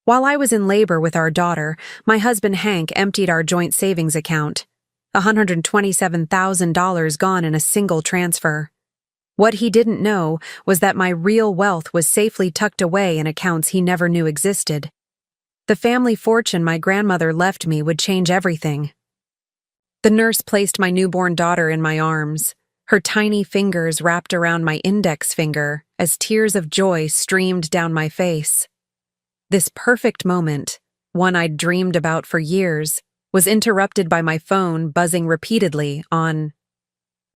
While I was in labor with our daughter, my husband Hank emptied our joint savings account. $127,000 gone in a single transfer. What he didn't know was that my real wealth was safely tucked away in accounts he never knew existed. The family fortune my grandmother left me would change everything. The nurse placed my newborn daughter in my arms, her tiny fingers wrapped around my index finger as tears of joy streamed down my face. This perfect moment, one I'd dreamed about for years, was interrupted by my phone buzzing repeatedly on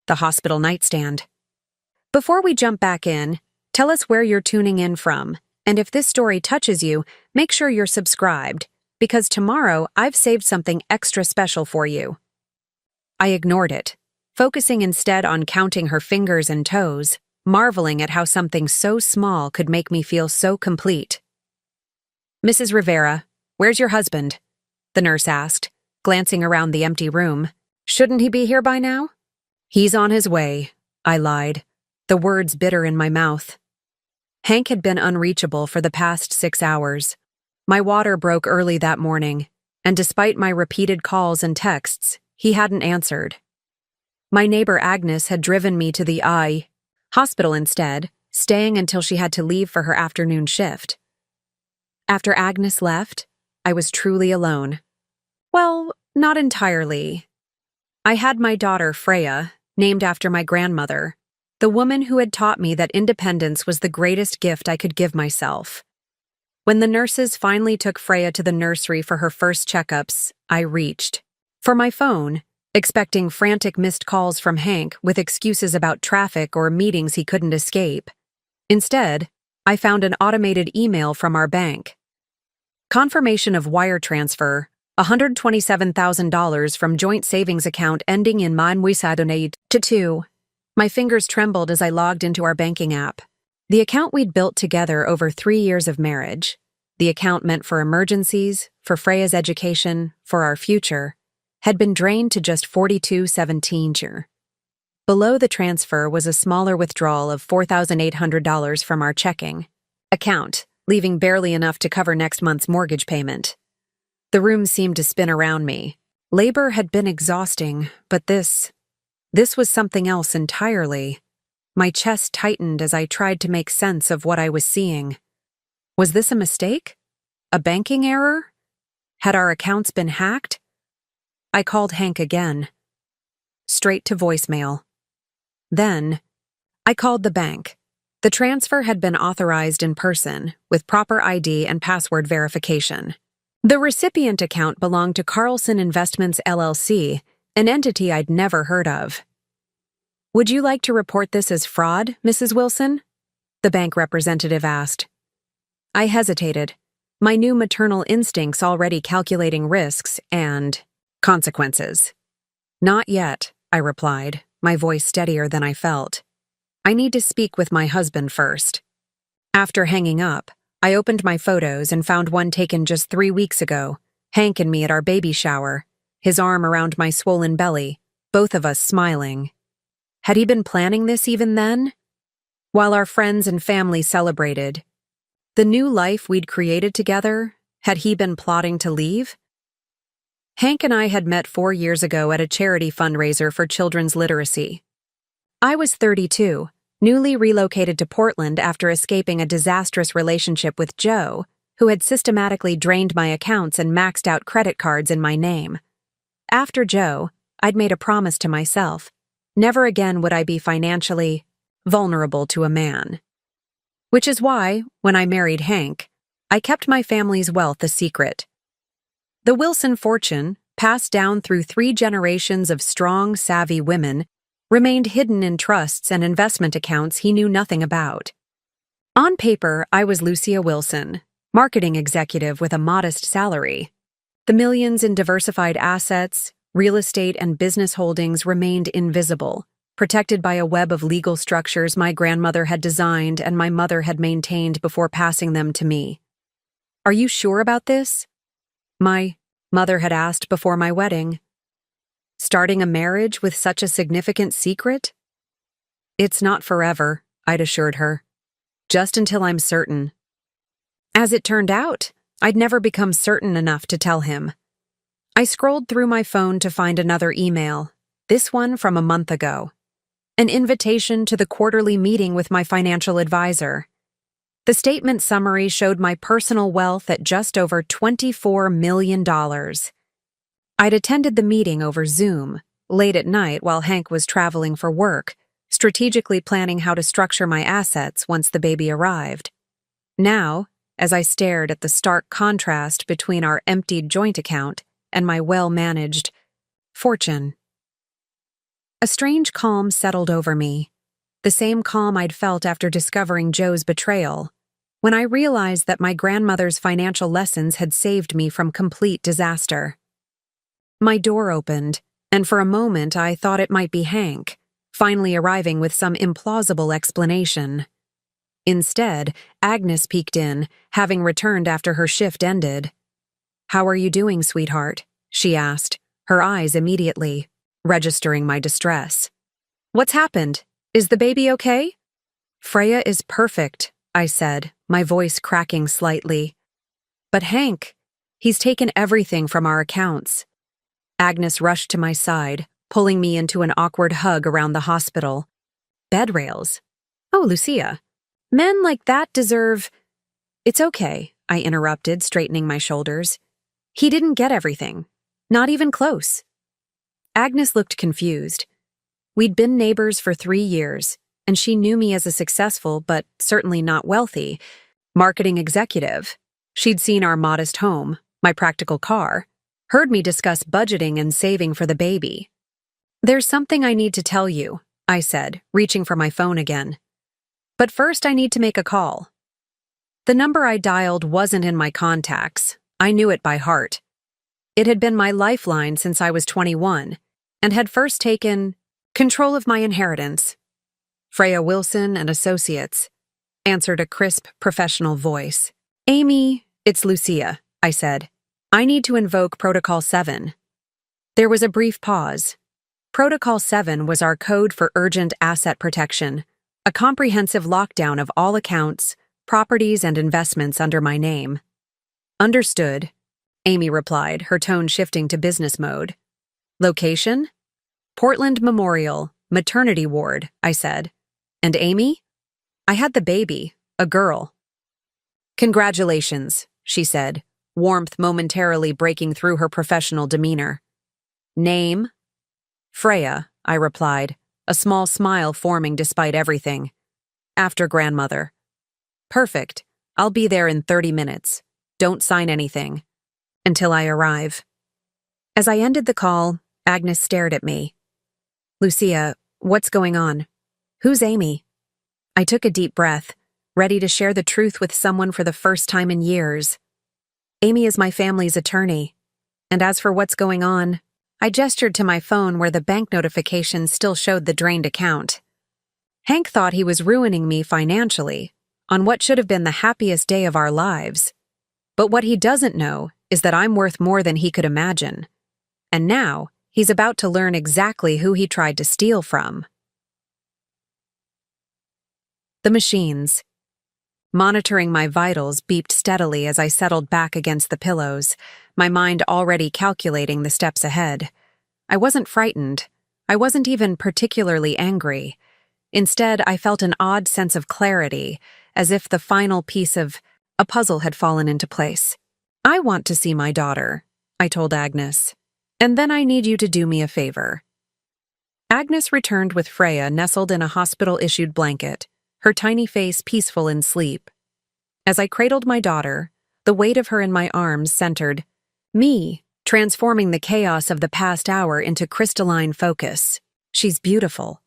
the hospital nightstand. Before we jump back in, tell us where you're tuning in from, and if this story touches you, make sure you're subscribed, because tomorrow I've saved something extra special for you. I ignored it, focusing instead on counting her fingers and toes, marveling at how something so small could make me feel so complete. "Mrs. Rivera, where's your husband?" the nurse asked, glancing around the empty room. "Shouldn't he be here by now?" "He's on his way," I lied, the words bitter in my mouth. Hank had been unreachable for the past 6 hours. My water broke early that morning, and despite my repeated calls and texts, he hadn't answered. My neighbor Agnes had driven me to the hospital instead, staying until she had to leave for her afternoon shift. After Agnes left, I was truly alone. Well, not entirely. I had my daughter, Freya, named after my grandmother, the woman who had taught me that independence was the greatest gift I could give myself. When the nurses finally took Freya to the nursery for her first checkups, I reached for my phone, expecting frantic missed calls from Hank with excuses about traffic or meetings he couldn't escape. Instead, I found an automated email from our bank. Confirmation of wire transfer, $127,000 from joint savings account ending in Manwisadonade to 2. My fingers trembled as I logged into our banking app. The account we'd built together over 3 years of marriage, the account meant for emergencies, for Freya's education, for our future, had been drained to just $42.17. Below the transfer was a smaller withdrawal of $4,800 from our checking account, leaving barely enough to cover next month's mortgage payment. The room seemed to spin around me. Labor had been exhausting, but this was something else entirely. My chest tightened as I tried to make sense of what I was seeing. Was this a mistake? A banking error? Had our accounts been hacked? I called Hank again. Straight to voicemail. Then, I called the bank. The transfer had been authorized in person, with proper ID and password verification. The recipient account belonged to Carlson Investments LLC, an entity I'd never heard of. "Would you like to report this as fraud, Mrs. Wilson?" the bank representative asked. I hesitated, my new maternal instincts already calculating risks and consequences. "Not yet," I replied, my voice steadier than I felt. "I need to speak with my husband first." After hanging up, I opened my photos and found one taken just 3 weeks ago, Hank and me at our baby shower, his arm around my swollen belly, both of us smiling. Had he been planning this even then? While our friends and family celebrated, the new life we'd created together, had he been plotting to leave? Hank and I had met 4 years ago at a charity fundraiser for children's literacy. I was 32, newly relocated to Portland after escaping a disastrous relationship with Joe, who had systematically drained my accounts and maxed out credit cards in my name. After Joe, I'd made a promise to myself. Never again would I be financially vulnerable to a man. Which is why, when I married Hank, I kept my family's wealth a secret. The Wilson fortune, passed down through 3 generations of strong, savvy women, remained hidden in trusts and investment accounts he knew nothing about. On paper, I was Lucia Wilson, marketing executive with a modest salary. The millions in diversified assets, real estate, and business holdings remained invisible, protected by a web of legal structures my grandmother had designed and my mother had maintained before passing them to me. "Are you sure about this?" my mother had asked before my wedding. Starting a marriage with such a significant secret? "It's not forever," I'd assured her. "Just until I'm certain." As it turned out, I'd never become certain enough to tell him. I scrolled through my phone to find another email, this one from a month ago. An invitation to the quarterly meeting with my financial advisor. The statement summary showed my personal wealth at just over $24 million. I'd attended the meeting over Zoom, late at night while Hank was traveling for work, strategically planning how to structure my assets once the baby arrived. Now, as I stared at the stark contrast between our emptied joint account and my well-managed fortune, a strange calm settled over me, the same calm I'd felt after discovering Joe's betrayal, when I realized that my grandmother's financial lessons had saved me from complete disaster. My door opened, and for a moment I thought it might be Hank, finally arriving with some implausible explanation. Instead, Agnes peeked in, having returned after her shift ended. "How are you doing, sweetheart?" she asked, her eyes immediately registering my distress. "What's happened? Is the baby okay?" "Freya is perfect," I said, my voice cracking slightly. "But Hank, he's taken everything from our accounts." Agnes rushed to my side, pulling me into an awkward hug around the hospital. "Bed rails? Oh, Lucia. Men like that deserve—" "It's okay," I interrupted, straightening my shoulders. "He didn't get everything. Not even close." Agnes looked confused. We'd been neighbors for 3 years, and she knew me as a successful, but certainly not wealthy, marketing executive. She'd seen our modest home, my practical car, heard me discuss budgeting and saving for the baby. "There's something I need to tell you," I said, reaching for my phone again. "But first I need to make a call." The number I dialed wasn't in my contacts. I knew it by heart. It had been my lifeline since I was 21, and had first taken control of my inheritance. "Freya Wilson and Associates," answered a crisp, professional voice. "Amy, it's Lucia," I said. "I need to invoke Protocol 7. There was a brief pause. Protocol 7 was our code for urgent asset protection, a comprehensive lockdown of all accounts, properties, and investments under my name. "Understood," Amy replied, her tone shifting to business mode. "Location?" "Portland Memorial, maternity ward," I said. "And Amy?" "I had the baby, a girl." "Congratulations," she said, warmth momentarily breaking through her professional demeanor. "Name?" "Freya," I replied, a small smile forming despite everything. "After grandmother." "Perfect. I'll be there in 30 minutes. Don't sign anything. Until I arrive." As I ended the call, Agnes stared at me. "Lucia, what's going on? Who's Amy?" I took a deep breath, ready to share the truth with someone for the first time in years. "Amy is my family's attorney. And as for what's going on," I gestured to my phone where the bank notification still showed the drained account. "Hank thought he was ruining me financially on what should have been the happiest day of our lives. But what he doesn't know is that I'm worth more than he could imagine. And now, he's about to learn exactly who he tried to steal from." The machines. Monitoring my vitals beeped steadily as I settled back against the pillows, my mind already calculating the steps ahead. I wasn't frightened. I wasn't even particularly angry. Instead, I felt an odd sense of clarity, as if the final piece of a puzzle had fallen into place. "I want to see my daughter," I told Agnes. "And then I need you to do me a favor." Agnes returned with Freya nestled in a hospital-issued blanket, her tiny face peaceful in sleep. As I cradled my daughter, the weight of her in my arms centered me, transforming the chaos of the past hour into crystalline focus. "She's beautiful,"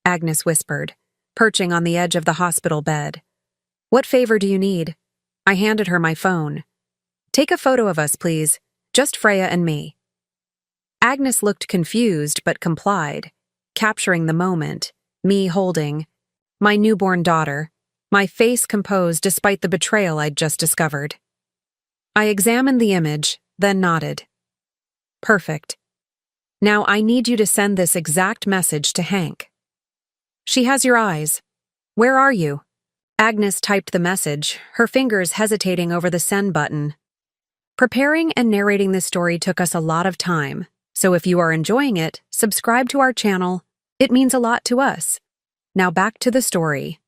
Agnes whispered, perching on the edge of the hospital bed. "What favor do you need?" I handed her my phone. "Take a photo of us, please. Just Freya and me." Agnes looked confused but complied, capturing the moment, me holding my newborn daughter, my face composed despite the betrayal I'd just discovered. I examined the image, then nodded. "Perfect. Now I need you to send this exact message to Hank." "She has your eyes. Where are you?" Agnes typed the message, her fingers hesitating over the send button, Preparing and narrating this story took us a lot of time, so if you are enjoying it, subscribe to our channel. It means a lot to us. Now back to the story.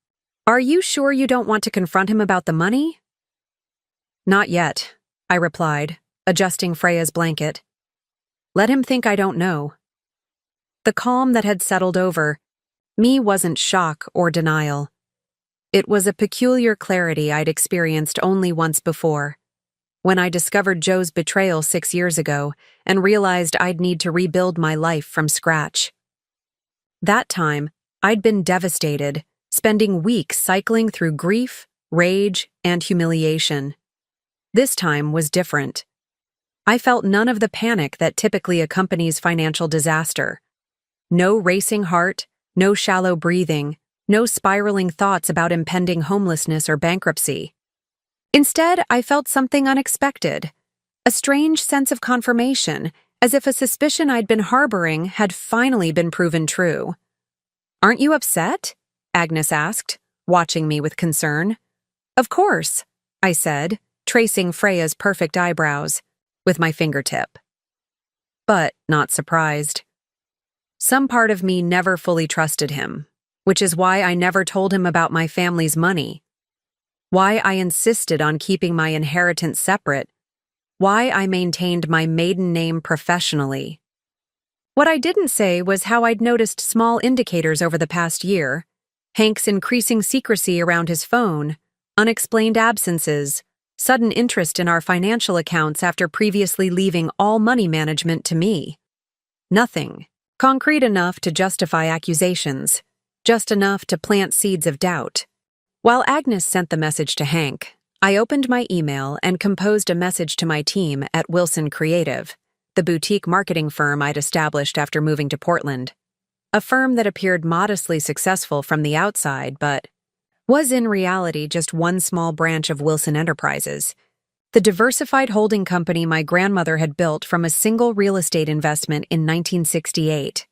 Are you sure you don't want to confront him about the money? Not yet, I replied, adjusting Freya's blanket. Let him think I don't know. The calm that had settled over me wasn't shock or denial. It was a peculiar clarity I'd experienced only once before, when I discovered Joe's betrayal 6 years ago and realized I'd need to rebuild my life from scratch. That time, I'd been devastated, spending weeks cycling through grief, rage, and humiliation. This time was different. I felt none of the panic that typically accompanies financial disaster. No racing heart, no shallow breathing, no spiraling thoughts about impending homelessness or bankruptcy. Instead, I felt something unexpected, a strange sense of confirmation, as if a suspicion I'd been harboring had finally been proven true. Aren't you upset? Agnes asked, watching me with concern. Of course, I said, tracing Freya's perfect eyebrows with my fingertip. But not surprised. Some part of me never fully trusted him, which is why I never told him about my family's money, why I insisted on keeping my inheritance separate, why I maintained my maiden name professionally. What I didn't say was how I'd noticed small indicators over the past year: Hank's increasing secrecy around his phone, unexplained absences, sudden interest in our financial accounts after previously leaving all money management to me. Nothing concrete enough to justify accusations, just enough to plant seeds of doubt. While Agnes sent the message to Hank, I opened my email and composed a message to my team at Wilson Creative, the boutique marketing firm I'd established after moving to Portland. A firm that appeared modestly successful from the outside, but was in reality just one small branch of Wilson Enterprises, the diversified holding company my grandmother had built from a single real estate investment in 1968,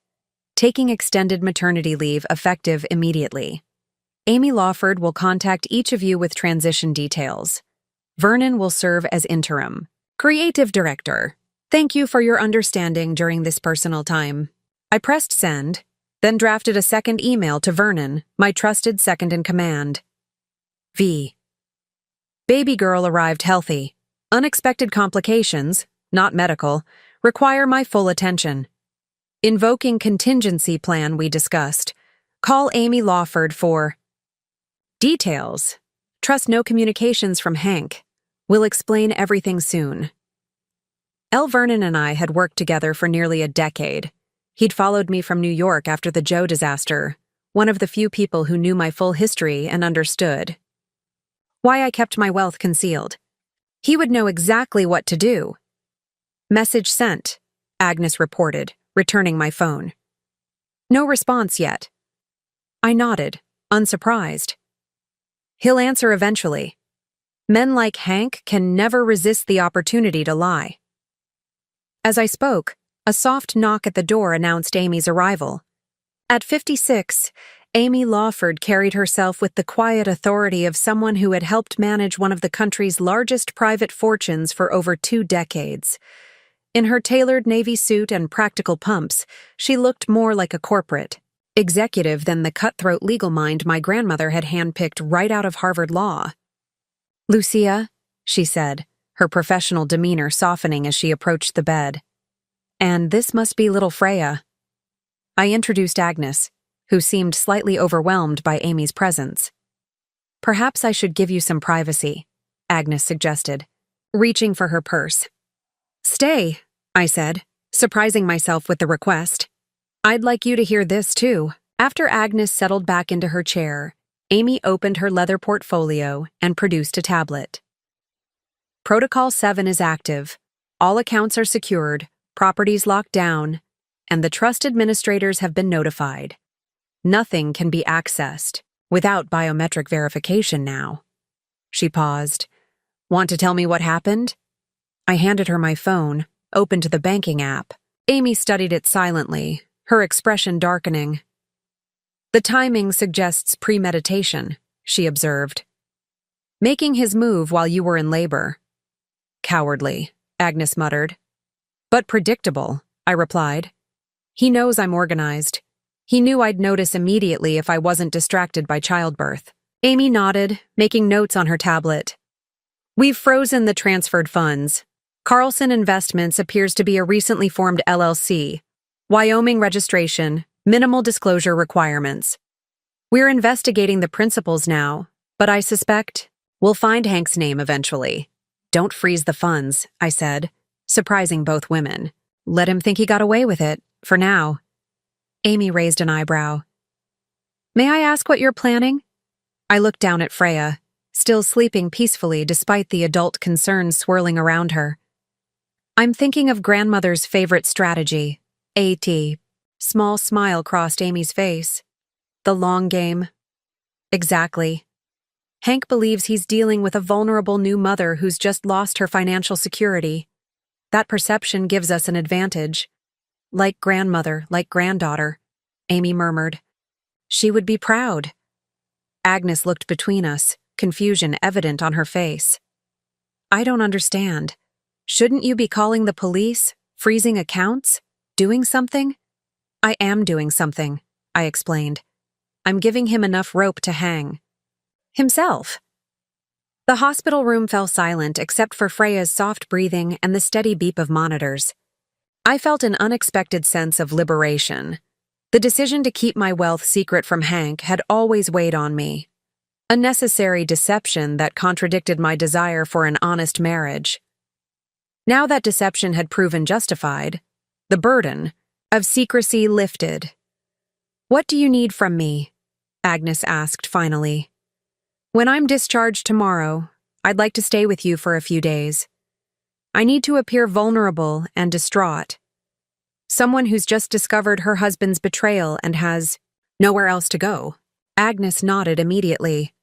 taking extended maternity leave effective immediately. Amy Lawford will contact each of you with transition details. Vernon will serve as interim. Creative Director, thank you for your understanding during this personal time. I pressed send, then drafted a second email to Vernon, my trusted second-in-command. V. Baby girl arrived healthy. Unexpected complications, not medical, require my full attention. Invoking contingency plan we discussed. Call Amy Lawford for details. Trust no communications from Hank. We'll explain everything soon. L. Vernon and I had worked together for nearly a decade. He'd followed me from New York after the Joe disaster, one of the few people who knew my full history and understood why I kept my wealth concealed. He would know exactly what to do. Message sent, Agnes reported, returning my phone. No response yet. I nodded, unsurprised. He'll answer eventually. Men like Hank can never resist the opportunity to lie. As I spoke, a soft knock at the door announced Amy's arrival. At 56, Amy Lawford carried herself with the quiet authority of someone who had helped manage one of the country's largest private fortunes for over 2 decades. In her tailored navy suit and practical pumps, she looked more like a corporate executive than the cutthroat legal mind my grandmother had handpicked right out of Harvard Law. Lucia, she said, her professional demeanor softening as she approached the bed. And this must be little Freya. I introduced Agnes, who seemed slightly overwhelmed by Amy's presence. Perhaps I should give you some privacy, Agnes suggested, reaching for her purse. Stay, I said, surprising myself with the request. I'd like you to hear this too. After Agnes settled back into her chair, Amy opened her leather portfolio and produced a tablet. Protocol 7 is active. All accounts are secured, properties locked down, and the trust administrators have been notified. Nothing can be accessed without biometric verification now. She paused. Want to tell me what happened? I handed her my phone, open to the banking app. Amy studied it silently, her expression darkening. The timing suggests premeditation, she observed. Making his move while you were in labor. Cowardly, Agnes muttered. But predictable, I replied. He knows I'm organized. He knew I'd notice immediately if I wasn't distracted by childbirth. Amy nodded, making notes on her tablet. We've frozen the transferred funds. Carlson Investments appears to be a recently formed LLC. Wyoming registration, minimal disclosure requirements. We're investigating the principals now, but I suspect we'll find Hank's name eventually. Don't freeze the funds, I said, surprising both women. Let him think he got away with it, for now. Amy raised an eyebrow. May I ask what you're planning? I looked down at Freya, still sleeping peacefully despite the adult concerns swirling around her. I'm thinking of grandmother's favorite strategy, AT. Small smile crossed Amy's face. The long game. Exactly. Hank believes he's dealing with a vulnerable new mother who's just lost her financial security. That perception gives us an advantage. Like grandmother, like granddaughter, Amy murmured. She would be proud. Agnes looked between us, confusion evident on her face. I don't understand. Shouldn't you be calling the police, freezing accounts, doing something? I am doing something, I explained. I'm giving him enough rope to hang. Himself. The hospital room fell silent except for Freya's soft breathing and the steady beep of monitors. I felt an unexpected sense of liberation. The decision to keep my wealth secret from Hank had always weighed on me. A necessary deception that contradicted my desire for an honest marriage. Now that deception had proven justified, the burden of secrecy lifted. What do you need from me? Agnes asked finally. When I'm discharged tomorrow, I'd like to stay with you for a few days. I need to appear vulnerable and distraught. Someone who's just discovered her husband's betrayal and has nowhere else to go. Agnes nodded immediately.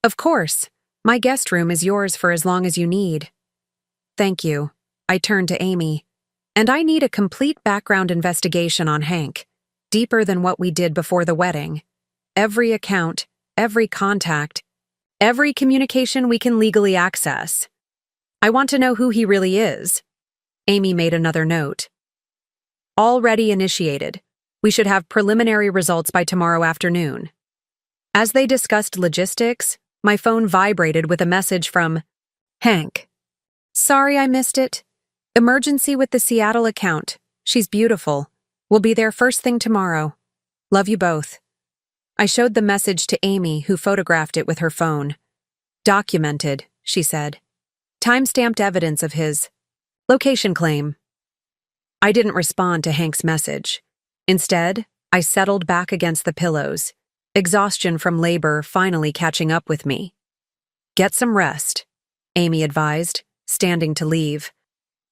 Of course, my guest room is yours for as long as you need. Thank you. I turned to Amy. And I need a complete background investigation on Hank, deeper than what we did before the wedding. Every account, every contact, every communication we can legally access. I want to know who he really is. Amy made another note. Already initiated. We should have preliminary results by tomorrow afternoon. As they discussed logistics, my phone vibrated with a message from Hank. Sorry I missed it. Emergency with the Seattle account. She's beautiful. We'll be there first thing tomorrow. Love you both. I showed the message to Amy, who photographed it with her phone. Documented, she said. Time-stamped evidence of his location claim. I didn't respond to Hank's message. Instead, I settled back against the pillows, exhaustion from labor finally catching up with me. Get some rest, Amy advised, standing to leave.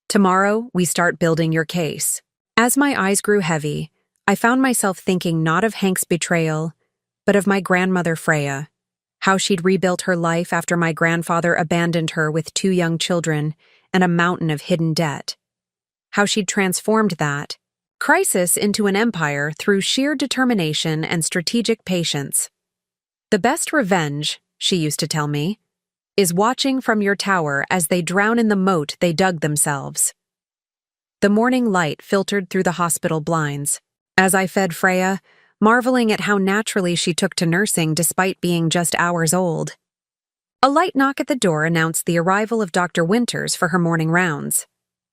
Tomorrow, we start building your case. As my eyes grew heavy, I found myself thinking not of Hank's betrayal, but of my grandmother Freya, how she'd rebuilt her life after my grandfather abandoned her with 2 young children and a mountain of hidden debt. How she'd transformed that crisis into an empire through sheer determination and strategic patience. The best revenge, she used to tell me, is watching from your tower as they drown in the moat they dug themselves. The morning light filtered through the hospital blinds. As I fed Freya, marveling at how naturally she took to nursing despite being just hours old. A light knock at the door announced the arrival of Dr. Winters for her morning rounds.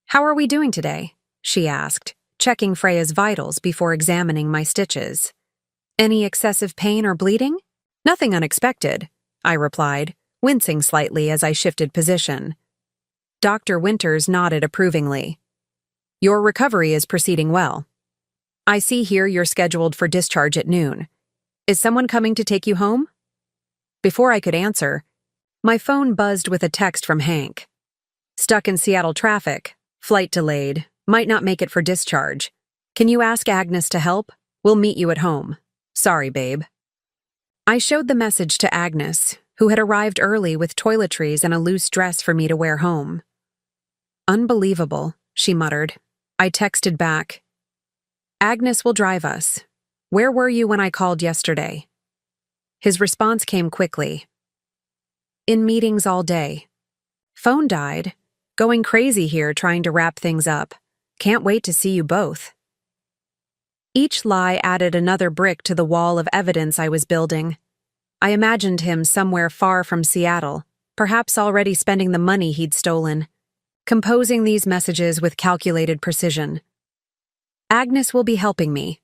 How are we doing today? She asked, checking Freya's vitals before examining my stitches. Any excessive pain or bleeding? Nothing unexpected, I replied, wincing slightly as I shifted position. Dr. Winters nodded approvingly. Your recovery is proceeding well. I see here you're scheduled for discharge at noon. Is someone coming to take you home? Before I could answer, my phone buzzed with a text from Hank. Stuck in Seattle traffic, flight delayed, might not make it for discharge. Can you ask Agnes to help? We'll meet you at home. Sorry, babe. I showed the message to Agnes, who had arrived early with toiletries and a loose dress for me to wear home. Unbelievable, she muttered. I texted back. Agnes will drive us. Where were you when I called yesterday? His response came quickly. In meetings all day. Phone died. Going crazy here trying to wrap things up. Can't wait to see you both. Each lie added another brick to the wall of evidence I was building. I imagined him somewhere far from Seattle, perhaps already spending the money he'd stolen, composing these messages with calculated precision. Agnes will be helping me,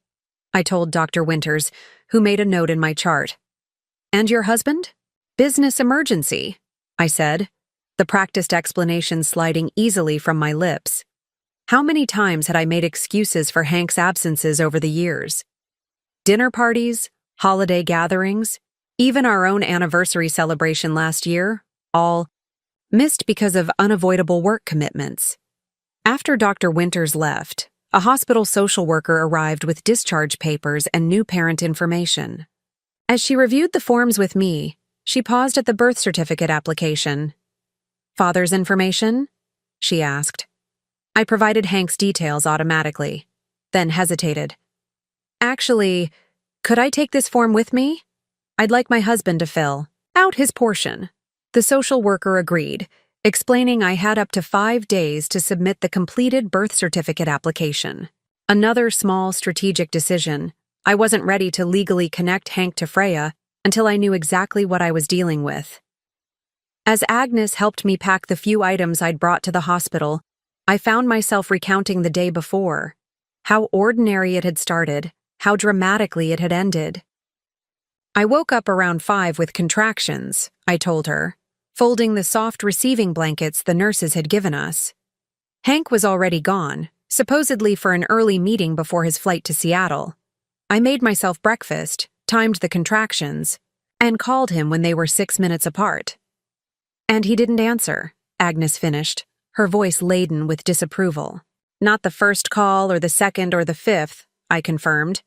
I told Dr. Winters, who made a note in my chart. And your husband? Business emergency, I said, the practiced explanation sliding easily from my lips. How many times had I made excuses for Hank's absences over the years? Dinner parties, holiday gatherings, even our own anniversary celebration last year, all missed because of unavoidable work commitments. After Dr. Winters left, a hospital social worker arrived with discharge papers and new parent information. As she reviewed the forms with me, she paused at the birth certificate application. "Father's information?" she asked. I provided Hank's details automatically, then hesitated. "Actually, could I take this form with me? I'd like my husband to fill out his portion." The social worker agreed, explaining I had up to 5 days to submit the completed birth certificate application. Another small strategic decision. I wasn't ready to legally connect Hank to Freya until I knew exactly what I was dealing with. As Agnes helped me pack the few items I'd brought to the hospital, I found myself recounting the day before, how ordinary it had started, how dramatically it had ended. I woke up around 5 with contractions, I told her, folding the soft receiving blankets the nurses had given us. Hank was already gone, supposedly for an early meeting before his flight to Seattle. I made myself breakfast, timed the contractions, and called him when they were 6 minutes apart. And he didn't answer, Agnes finished, her voice laden with disapproval. "Not the first call or the second or the fifth," I confirmed.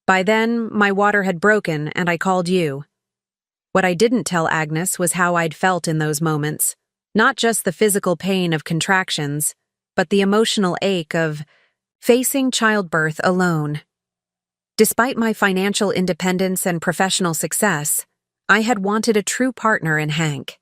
"By then, my water had broken and I called you." What I didn't tell Agnes was how I'd felt in those moments, not just the physical pain of contractions, but the emotional ache of facing childbirth alone. Despite my financial independence and professional success, I had wanted a true partner in Hank.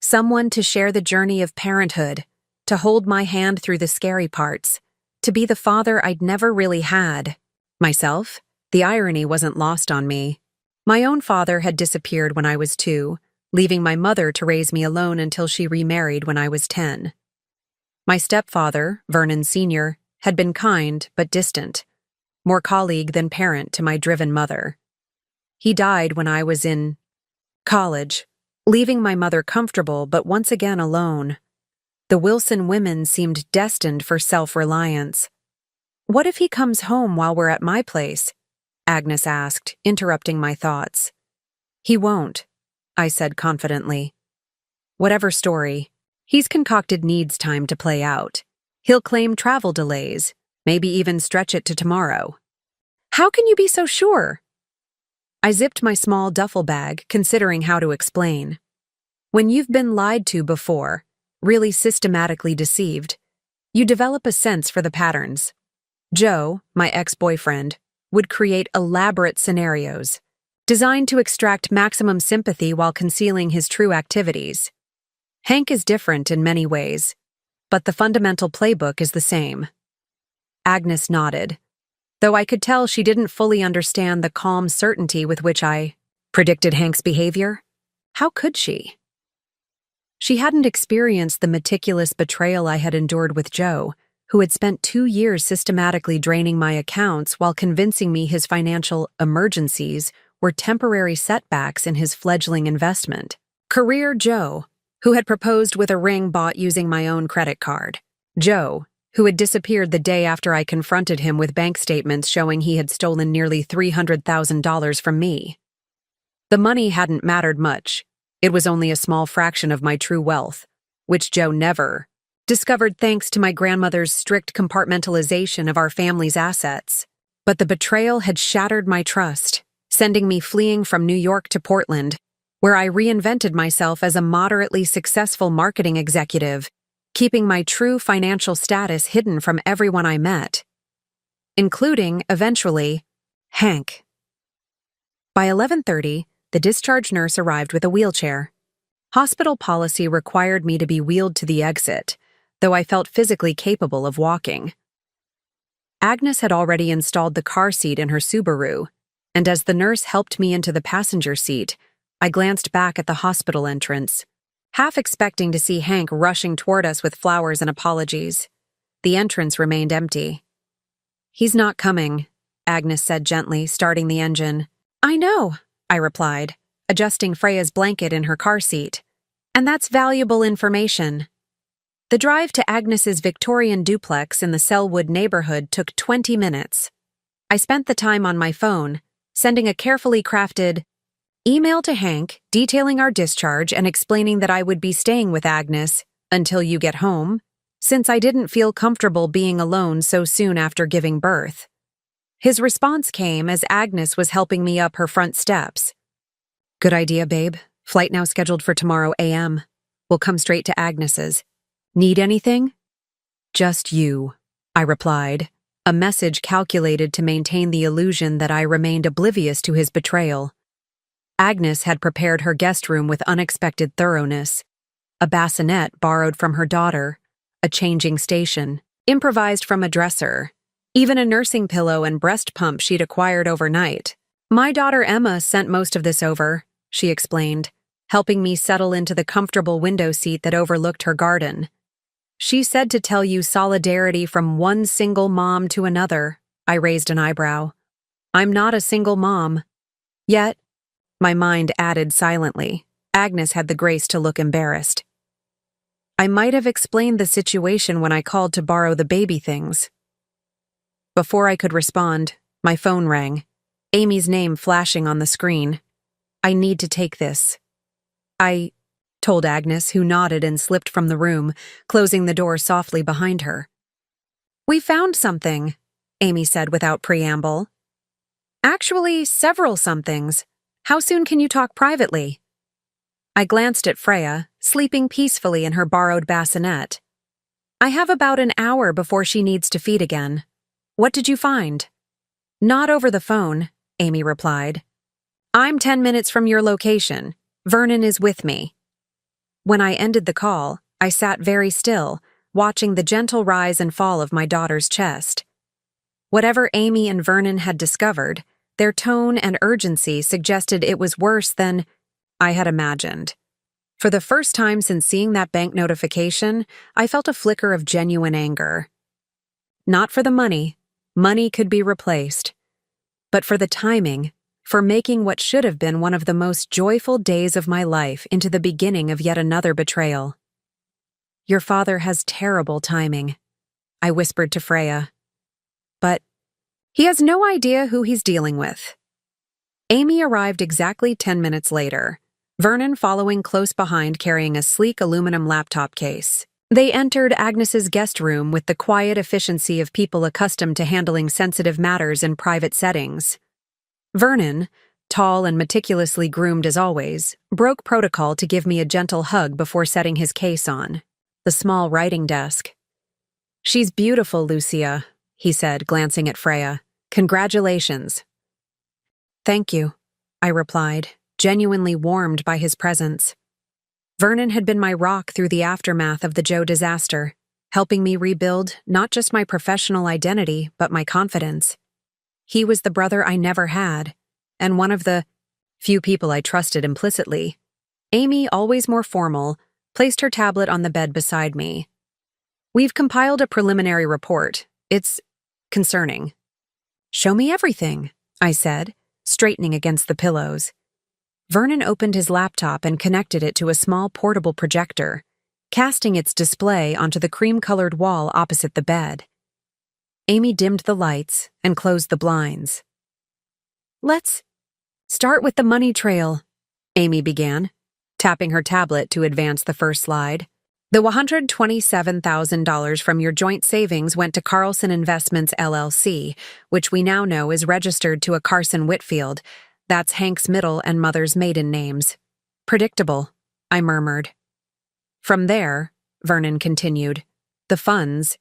Someone to share the journey of parenthood, to hold my hand through the scary parts, to be the father I'd never really had. Myself, the irony wasn't lost on me. My own father had disappeared when I was 2, leaving my mother to raise me alone until she remarried when I was 10. My stepfather, Vernon Sr., had been kind but distant, more colleague than parent to my driven mother. He died when I was in college, leaving my mother comfortable but once again alone. The Wilson women seemed destined for self-reliance. "What if he comes home while we're at my place?" Agnes asked, interrupting my thoughts. "He won't," I said confidently. "Whatever story, he's concocted needs time to play out. He'll claim travel delays, maybe even stretch it to tomorrow." "How can you be so sure?" I zipped my small duffel bag, considering how to explain. When you've been lied to before, really systematically deceived, you develop a sense for the patterns. Joe, my ex-boyfriend, would create elaborate scenarios, designed to extract maximum sympathy while concealing his true activities. Hank is different in many ways, but the fundamental playbook is the same. Agnes nodded, though I could tell she didn't fully understand the calm certainty with which I predicted Hank's behavior. How could she? She hadn't experienced the meticulous betrayal I had endured with Joe, who had spent 2 years systematically draining my accounts while convincing me his financial emergencies were temporary setbacks in his fledgling investment. Career Joe, who had proposed with a ring bought using my own credit card. Joe, who had disappeared the day after I confronted him with bank statements showing he had stolen nearly $300,000 from me. The money hadn't mattered much. It was only a small fraction of my true wealth, which Joe never discovered thanks to my grandmother's strict compartmentalization of our family's assets. But the betrayal had shattered my trust, sending me fleeing from New York to Portland, where I reinvented myself as a moderately successful marketing executive, keeping my true financial status hidden from everyone I met, including, eventually, Hank. By 11:30, the discharge nurse arrived with a wheelchair. Hospital policy required me to be wheeled to the exit, though I felt physically capable of walking. Agnes had already installed the car seat in her Subaru, and as the nurse helped me into the passenger seat, I glanced back at the hospital entrance, half expecting to see Hank rushing toward us with flowers and apologies. The entrance remained empty. "He's not coming," Agnes said gently, starting the engine. "I know," I replied, adjusting Freya's blanket in her car seat. "And that's valuable information." The drive to Agnes's Victorian duplex in the Selwood neighborhood took 20 minutes. I spent the time on my phone, sending a carefully crafted email to Hank detailing our discharge and explaining that I would be staying with Agnes until you get home, since I didn't feel comfortable being alone so soon after giving birth. His response came as Agnes was helping me up her front steps. "Good idea, babe. Flight now scheduled for tomorrow a.m. We'll come straight to Agnes's. Need anything?" "Just you," I replied, a message calculated to maintain the illusion that I remained oblivious to his betrayal. Agnes had prepared her guest room with unexpected thoroughness. A bassinet borrowed from her daughter, a changing station, improvised from a dresser, even a nursing pillow and breast pump she'd acquired overnight. "My daughter Emma sent most of this over," she explained, helping me settle into the comfortable window seat that overlooked her garden. "She said to tell you solidarity from one single mom to another." I raised an eyebrow. "I'm not a single mom." Yet, my mind added silently. Agnes had the grace to look embarrassed. I might have explained the situation when I called to borrow the baby things. Before I could respond, my phone rang, Amy's name flashing on the screen. "I need to take this." I told Agnes, who nodded and slipped from the room, closing the door softly behind her. "We found something," Amy said without preamble. "Actually, several somethings. How soon can you talk privately?" I glanced at Freya, sleeping peacefully in her borrowed bassinet. "I have about an hour before she needs to feed again. What did you find?" "Not over the phone," Amy replied. "I'm 10 minutes from your location. Vernon is with me." When I ended the call, I sat very still, watching the gentle rise and fall of my daughter's chest. Whatever Amy and Vernon had discovered, their tone and urgency suggested it was worse than I had imagined. For the first time since seeing that bank notification, I felt a flicker of genuine anger. Not for the money. Money could be replaced. But for the timing, for making what should have been one of the most joyful days of my life into the beginning of yet another betrayal. "Your father has terrible timing," I whispered to Freya. "But he has no idea who he's dealing with." Amy arrived exactly 10 minutes later, Vernon following close behind carrying a sleek aluminum laptop case. They entered Agnes's guest room with the quiet efficiency of people accustomed to handling sensitive matters in private settings. Vernon, tall and meticulously groomed as always, broke protocol to give me a gentle hug before setting his case on the small writing desk. "She's beautiful, Lucia," he said, glancing at Freya. "Congratulations." "Thank you," I replied, genuinely warmed by his presence. Vernon had been my rock through the aftermath of the Joe disaster, helping me rebuild not just my professional identity, but my confidence. He was the brother I never had, and one of the few people I trusted implicitly. Amy, always more formal, placed her tablet on the bed beside me. "We've compiled a preliminary report. It's concerning." "Show me everything," I said, straightening against the pillows. Vernon opened his laptop and connected it to a small portable projector, casting its display onto the cream-colored wall opposite the bed. Amy dimmed the lights and closed the blinds. "Let's start with the money trail," Amy began, tapping her tablet to advance the first slide. "The $127,000 from your joint savings went to Carlson Investments, LLC, which we now know is registered to a Carson Whitfield. That's Hank's middle and mother's maiden names." "Predictable," I murmured. "From there," Vernon continued, "the funds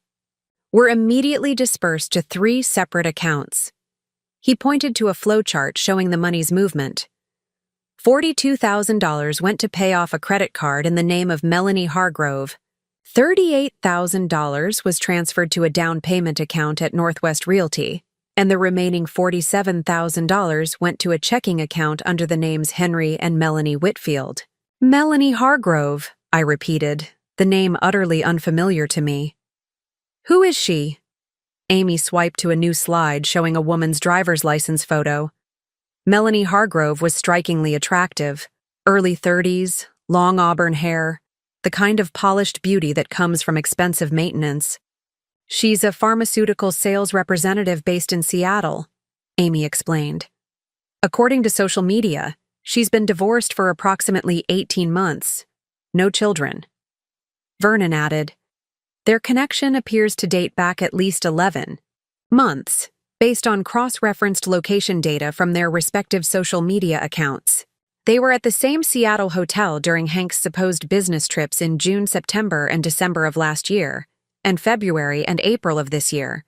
were immediately dispersed to 3 separate accounts." He pointed to a flowchart showing the money's movement. $42,000 went to pay off a credit card in the name of Melanie Hargrove. $38,000 was transferred to a down payment account at Northwest Realty, and the remaining $47,000 went to a checking account under the names Henry and Melanie Whitfield. Melanie Hargrove, I repeated, the name utterly unfamiliar to me. Who is she? Amy swiped to a new slide showing a woman's driver's license photo. Melanie Hargrove was strikingly attractive, early 30s, long auburn hair, the kind of polished beauty that comes from expensive maintenance. She's a pharmaceutical sales representative based in Seattle, Amy explained. According to social media, she's been divorced for approximately 18 months. No children. Vernon added, their connection appears to date back at least 11 months, based on cross-referenced location data from their respective social media accounts. They were at the same Seattle hotel during Hank's supposed business trips in June, September, and December of last year, and February and April of this year.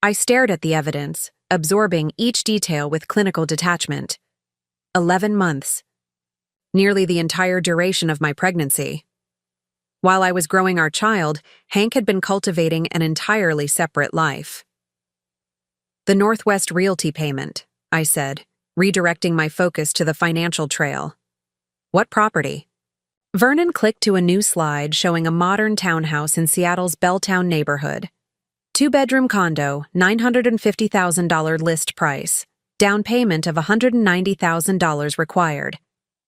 I stared at the evidence, absorbing each detail with clinical detachment. 11 months. Nearly the entire duration of my pregnancy. While I was growing our child, Hank had been cultivating an entirely separate life. The Northwest Realty payment, I said, redirecting my focus to the financial trail. What property? Vernon clicked to a new slide showing a modern townhouse in Seattle's Belltown neighborhood. 2-bedroom condo, $950,000 list price. Down payment of $190,000 required.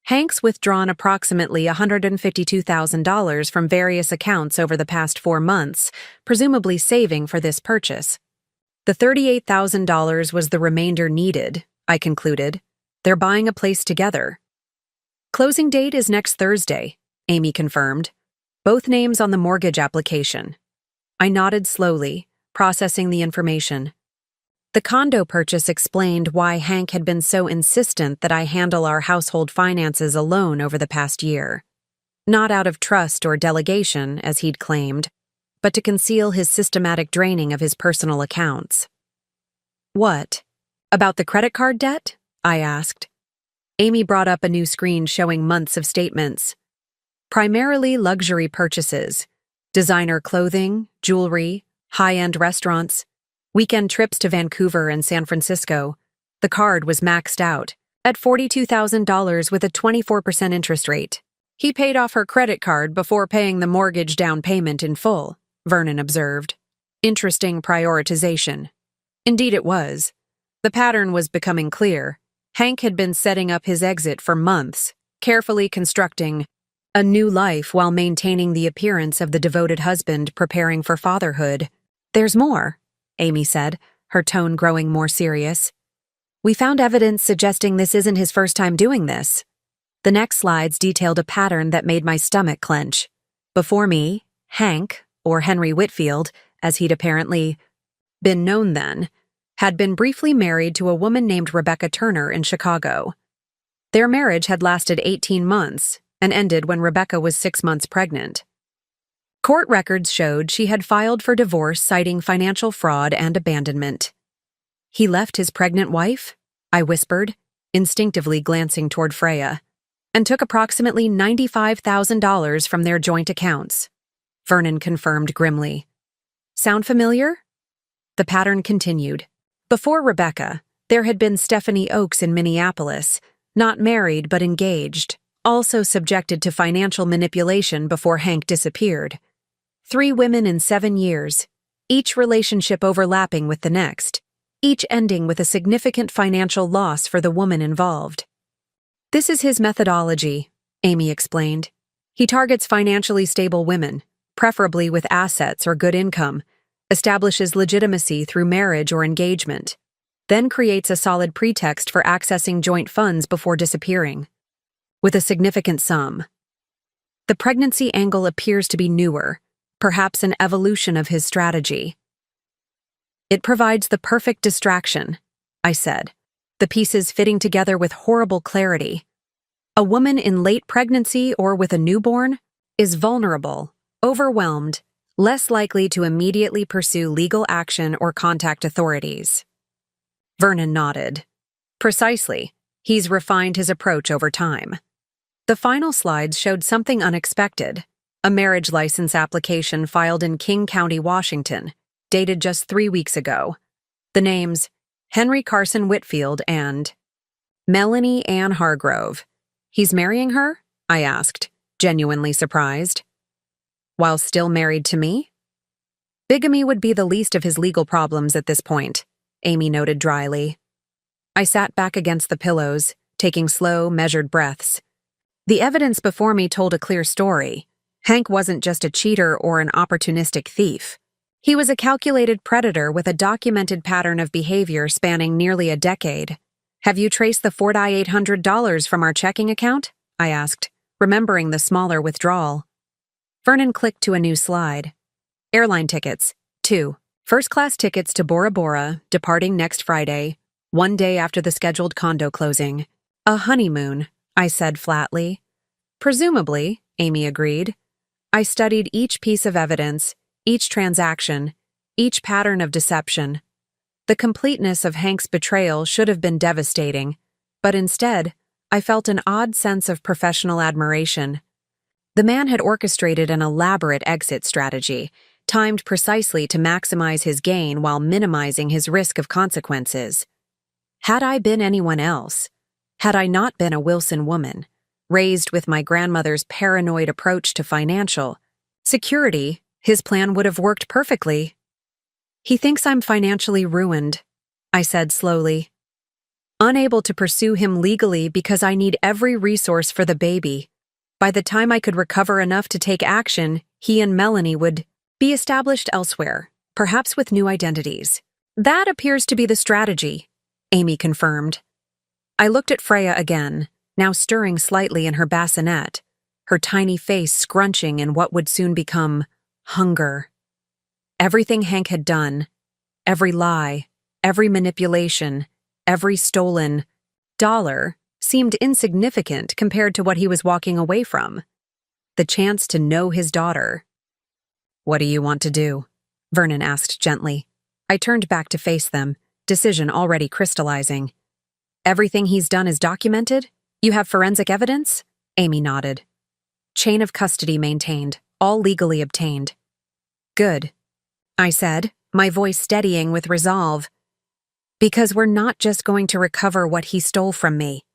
Hank's withdrawn approximately $152,000 from various accounts over the past 4 months, presumably saving for this purchase. The $38,000 was the remainder needed, I concluded. They're buying a place together. Closing date is next Thursday, Amy confirmed. Both names on the mortgage application. I nodded slowly, processing the information. The condo purchase explained why Hank had been so insistent that I handle our household finances alone over the past year. Not out of trust or delegation, as he'd claimed, but to conceal his systematic draining of his personal accounts. What? About the credit card debt? I asked. Amy brought up a new screen showing months of statements. Primarily luxury purchases. Designer clothing, jewelry, high-end restaurants. Weekend trips to Vancouver and San Francisco. The card was maxed out, at $42,000 with a 24% interest rate. He paid off her credit card before paying the mortgage down payment in full, Vernon observed. Interesting prioritization. Indeed it was. The pattern was becoming clear. Hank had been setting up his exit for months, carefully constructing a new life while maintaining the appearance of the devoted husband preparing for fatherhood. There's more, Amy said, her tone growing more serious. We found evidence suggesting this isn't his first time doing this. The next slides detailed a pattern that made my stomach clench. Before me, Hank, or Henry Whitfield, as he'd apparently been known then, had been briefly married to a woman named Rebecca Turner in Chicago. Their marriage had lasted 18 months and ended when Rebecca was 6 months pregnant. Court records showed she had filed for divorce citing financial fraud and abandonment. He left his pregnant wife? I whispered, instinctively glancing toward Freya, and took approximately $95,000 from their joint accounts. Vernon confirmed grimly. Sound familiar? The pattern continued. Before Rebecca, there had been Stephanie Oakes in Minneapolis, not married but engaged, also subjected to financial manipulation before Hank disappeared. 3 women in 7 years, each relationship overlapping with the next, each ending with a significant financial loss for the woman involved. This is his methodology, Amy explained. He targets financially stable women, preferably with assets or good income, establishes legitimacy through marriage or engagement, then creates a solid pretext for accessing joint funds before disappearing, with a significant sum. The pregnancy angle appears to be newer, perhaps an evolution of his strategy. It provides the perfect distraction, I said, the pieces fitting together with horrible clarity. A woman in late pregnancy or with a newborn is vulnerable, overwhelmed, less likely to immediately pursue legal action or contact authorities. Vernon nodded. Precisely. He's refined his approach over time. The final slides showed something unexpected. A marriage license application filed in King County, Washington, dated just 3 weeks ago. The names Henry Carson Whitfield and Melanie Ann Hargrove. He's marrying her? I asked, genuinely surprised. While still married to me? Bigamy would be the least of his legal problems at this point, Amy noted dryly. I sat back against the pillows, taking slow, measured breaths. The evidence before me told a clear story. Hank wasn't just a cheater or an opportunistic thief. He was a calculated predator with a documented pattern of behavior spanning nearly a decade. Have you traced the $4,800 from our checking account? I asked, remembering the smaller withdrawal. Vernon clicked to a new slide. Airline tickets, 2. First-class tickets to Bora Bora, departing next Friday, 1 day after the scheduled condo closing. A honeymoon, I said flatly. Presumably, Amy agreed. I studied each piece of evidence, each transaction, each pattern of deception. The completeness of Hank's betrayal should have been devastating, but instead, I felt an odd sense of professional admiration. The man had orchestrated an elaborate exit strategy, timed precisely to maximize his gain while minimizing his risk of consequences. Had I been anyone else, had I not been a Wilson woman, raised with my grandmother's paranoid approach to financial security, his plan would have worked perfectly. He thinks I'm financially ruined, I said slowly. Unable to pursue him legally because I need every resource for the baby. By the time I could recover enough to take action, he and Melanie would be established elsewhere, perhaps with new identities. That appears to be the strategy, Amy confirmed. I looked at Freya again, now stirring slightly in her bassinet, her tiny face scrunching in what would soon become hunger. Everything Hank had done, every lie, every manipulation, every stolen dollar seemed insignificant compared to what he was walking away from. The chance to know his daughter. What do you want to do? Vernon asked gently. I turned back to face them, decision already crystallizing. Everything he's done is documented? You have forensic evidence? Amy nodded. Chain of custody maintained, all legally obtained. Good, I said, my voice steadying with resolve. Because we're not just going to recover what he stole from me.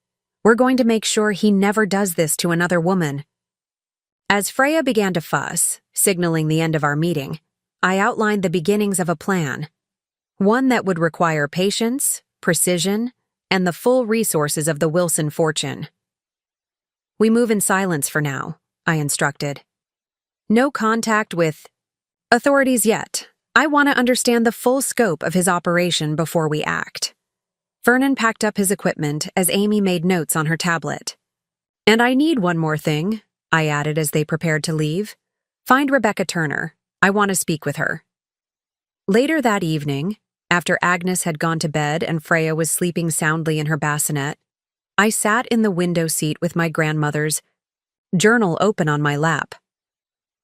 We're going to make sure he never does this to another woman. As Freya began to fuss, signaling the end of our meeting, I outlined the beginnings of a plan. One that would require patience, precision, and the full resources of the Wilson fortune. We move in silence for now, I instructed. No contact with authorities yet. I want to understand the full scope of his operation before we act. Vernon packed up his equipment as Amy made notes on her tablet. And I need one more thing, I added as they prepared to leave. Find Rebecca Turner. I want to speak with her. Later that evening, after Agnes had gone to bed and Freya was sleeping soundly in her bassinet, I sat in the window seat with my grandmother's journal open on my lap.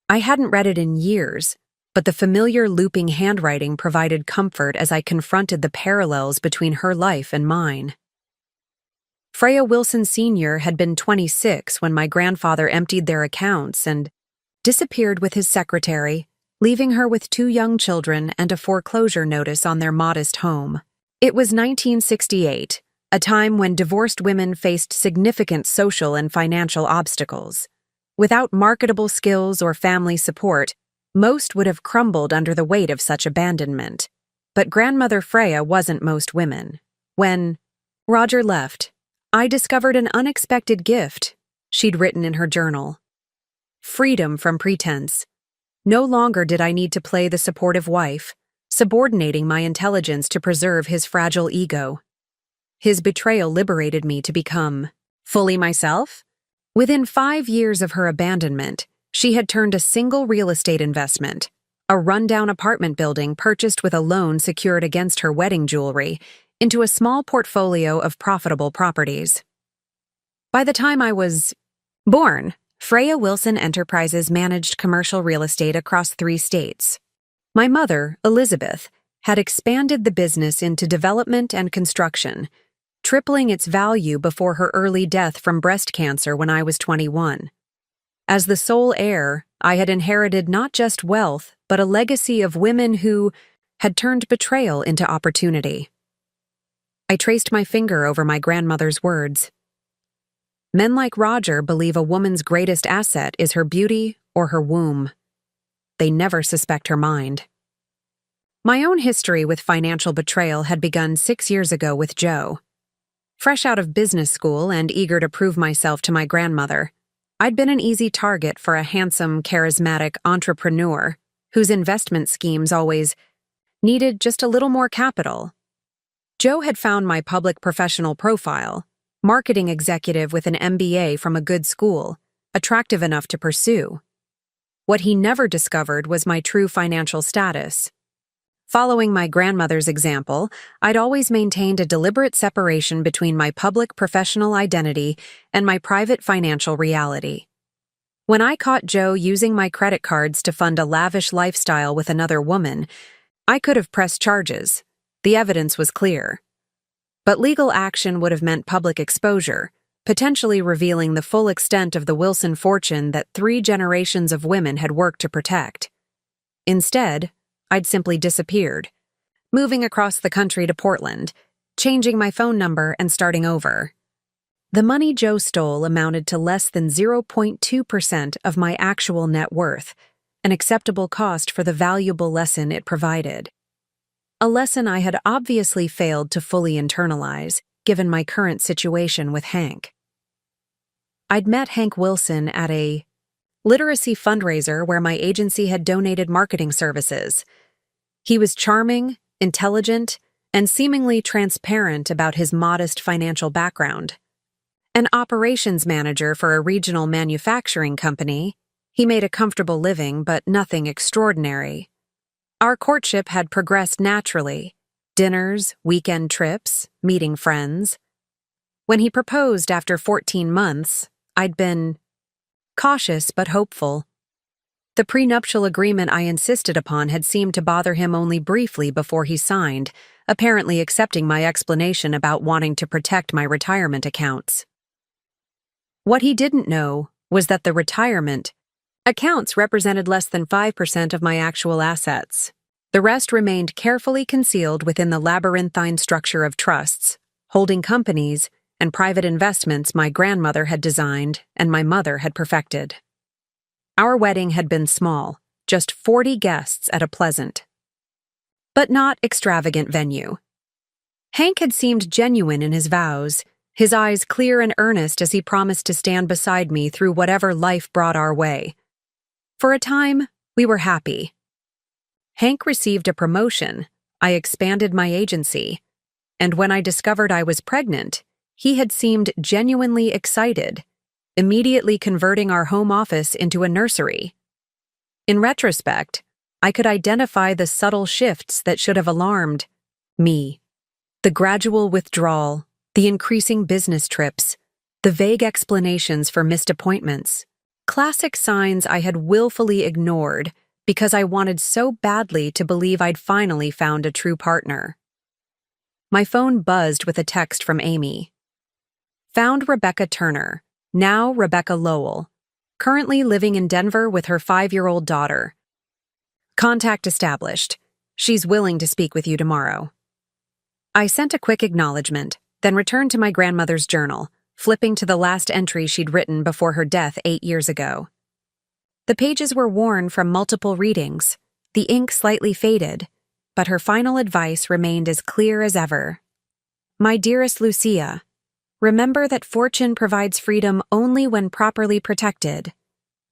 I hadn't read it in years, but the familiar looping handwriting provided comfort as I confronted the parallels between her life and mine. Freya Wilson Sr. had been 26 when my grandfather emptied their accounts and disappeared with his secretary, leaving her with 2 young children and a foreclosure notice on their modest home. It was 1968, a time when divorced women faced significant social and financial obstacles. Without marketable skills or family support, most would have crumbled under the weight of such abandonment. But grandmother Freya wasn't most women. When Roger left, I discovered an unexpected gift she'd written in her journal. Freedom from pretense. No longer did I need to play the supportive wife, subordinating my intelligence to preserve his fragile ego. His betrayal liberated me to become fully myself. Within 5 years of her abandonment, she had turned a single real estate investment, a rundown apartment building purchased with a loan secured against her wedding jewelry, into a small portfolio of profitable properties. By the time I was born, Freya Wilson Enterprises managed commercial real estate across 3 states. My mother, Elizabeth, had expanded the business into development and construction, tripling its value before her early death from breast cancer when I was 21. As the sole heir, I had inherited not just wealth, but a legacy of women who had turned betrayal into opportunity. I traced my finger over my grandmother's words. Men like Roger believe a woman's greatest asset is her beauty or her womb. They never suspect her mind. My own history with financial betrayal had begun 6 years ago with Joe. Fresh out of business school and eager to prove myself to my grandmother, I'd been an easy target for a handsome, charismatic entrepreneur whose investment schemes always needed just a little more capital. Joe had found my public professional profile, marketing executive with an MBA from a good school, attractive enough to pursue. What he never discovered was my true financial status. Following my grandmother's example, I'd always maintained a deliberate separation between my public professional identity and my private financial reality. When I caught Joe using my credit cards to fund a lavish lifestyle with another woman, I could have pressed charges. The evidence was clear. But legal action would have meant public exposure, potentially revealing the full extent of the Wilson fortune that 3 generations of women had worked to protect. Instead, I'd simply disappeared, moving across the country to Portland, changing my phone number and starting over. The money Joe stole amounted to less than 0.2% of my actual net worth, an acceptable cost for the valuable lesson it provided. A lesson I had obviously failed to fully internalize, given my current situation with Hank. I'd met Hank Wilson at a literacy fundraiser where my agency had donated marketing services. He was charming, intelligent, and seemingly transparent about his modest financial background. An operations manager for a regional manufacturing company, he made a comfortable living but nothing extraordinary. Our courtship had progressed naturally. Dinners, weekend trips, meeting friends. When he proposed after 14 months, I'd been cautious but hopeful. The prenuptial agreement I insisted upon had seemed to bother him only briefly before he signed, apparently accepting my explanation about wanting to protect my retirement accounts. What he didn't know was that the retirement accounts represented less than 5% of my actual assets. The rest remained carefully concealed within the labyrinthine structure of trusts, holding companies, and private investments my grandmother had designed and my mother had perfected. Our wedding had been small, just 40 guests at a pleasant, but not extravagant venue. Hank had seemed genuine in his vows, his eyes clear and earnest as he promised to stand beside me through whatever life brought our way. For a time, we were happy. Hank received a promotion, I expanded my agency, and when I discovered I was pregnant, he had seemed genuinely excited, immediately converting our home office into a nursery. In retrospect, I could identify the subtle shifts that should have alarmed me. The gradual withdrawal, the increasing business trips, the vague explanations for missed appointments. Classic signs I had willfully ignored because I wanted so badly to believe I'd finally found a true partner. My phone buzzed with a text from Amy. Found Rebecca Turner, now Rebecca Lowell, currently living in Denver with her 5-year-old daughter. Contact established. She's willing to speak with you tomorrow. I sent a quick acknowledgement, then returned to my grandmother's journal, flipping to the last entry she'd written before her death 8 years ago. The pages were worn from multiple readings, the ink slightly faded, but her final advice remained as clear as ever. My dearest Lucia, remember that fortune provides freedom only when properly protected.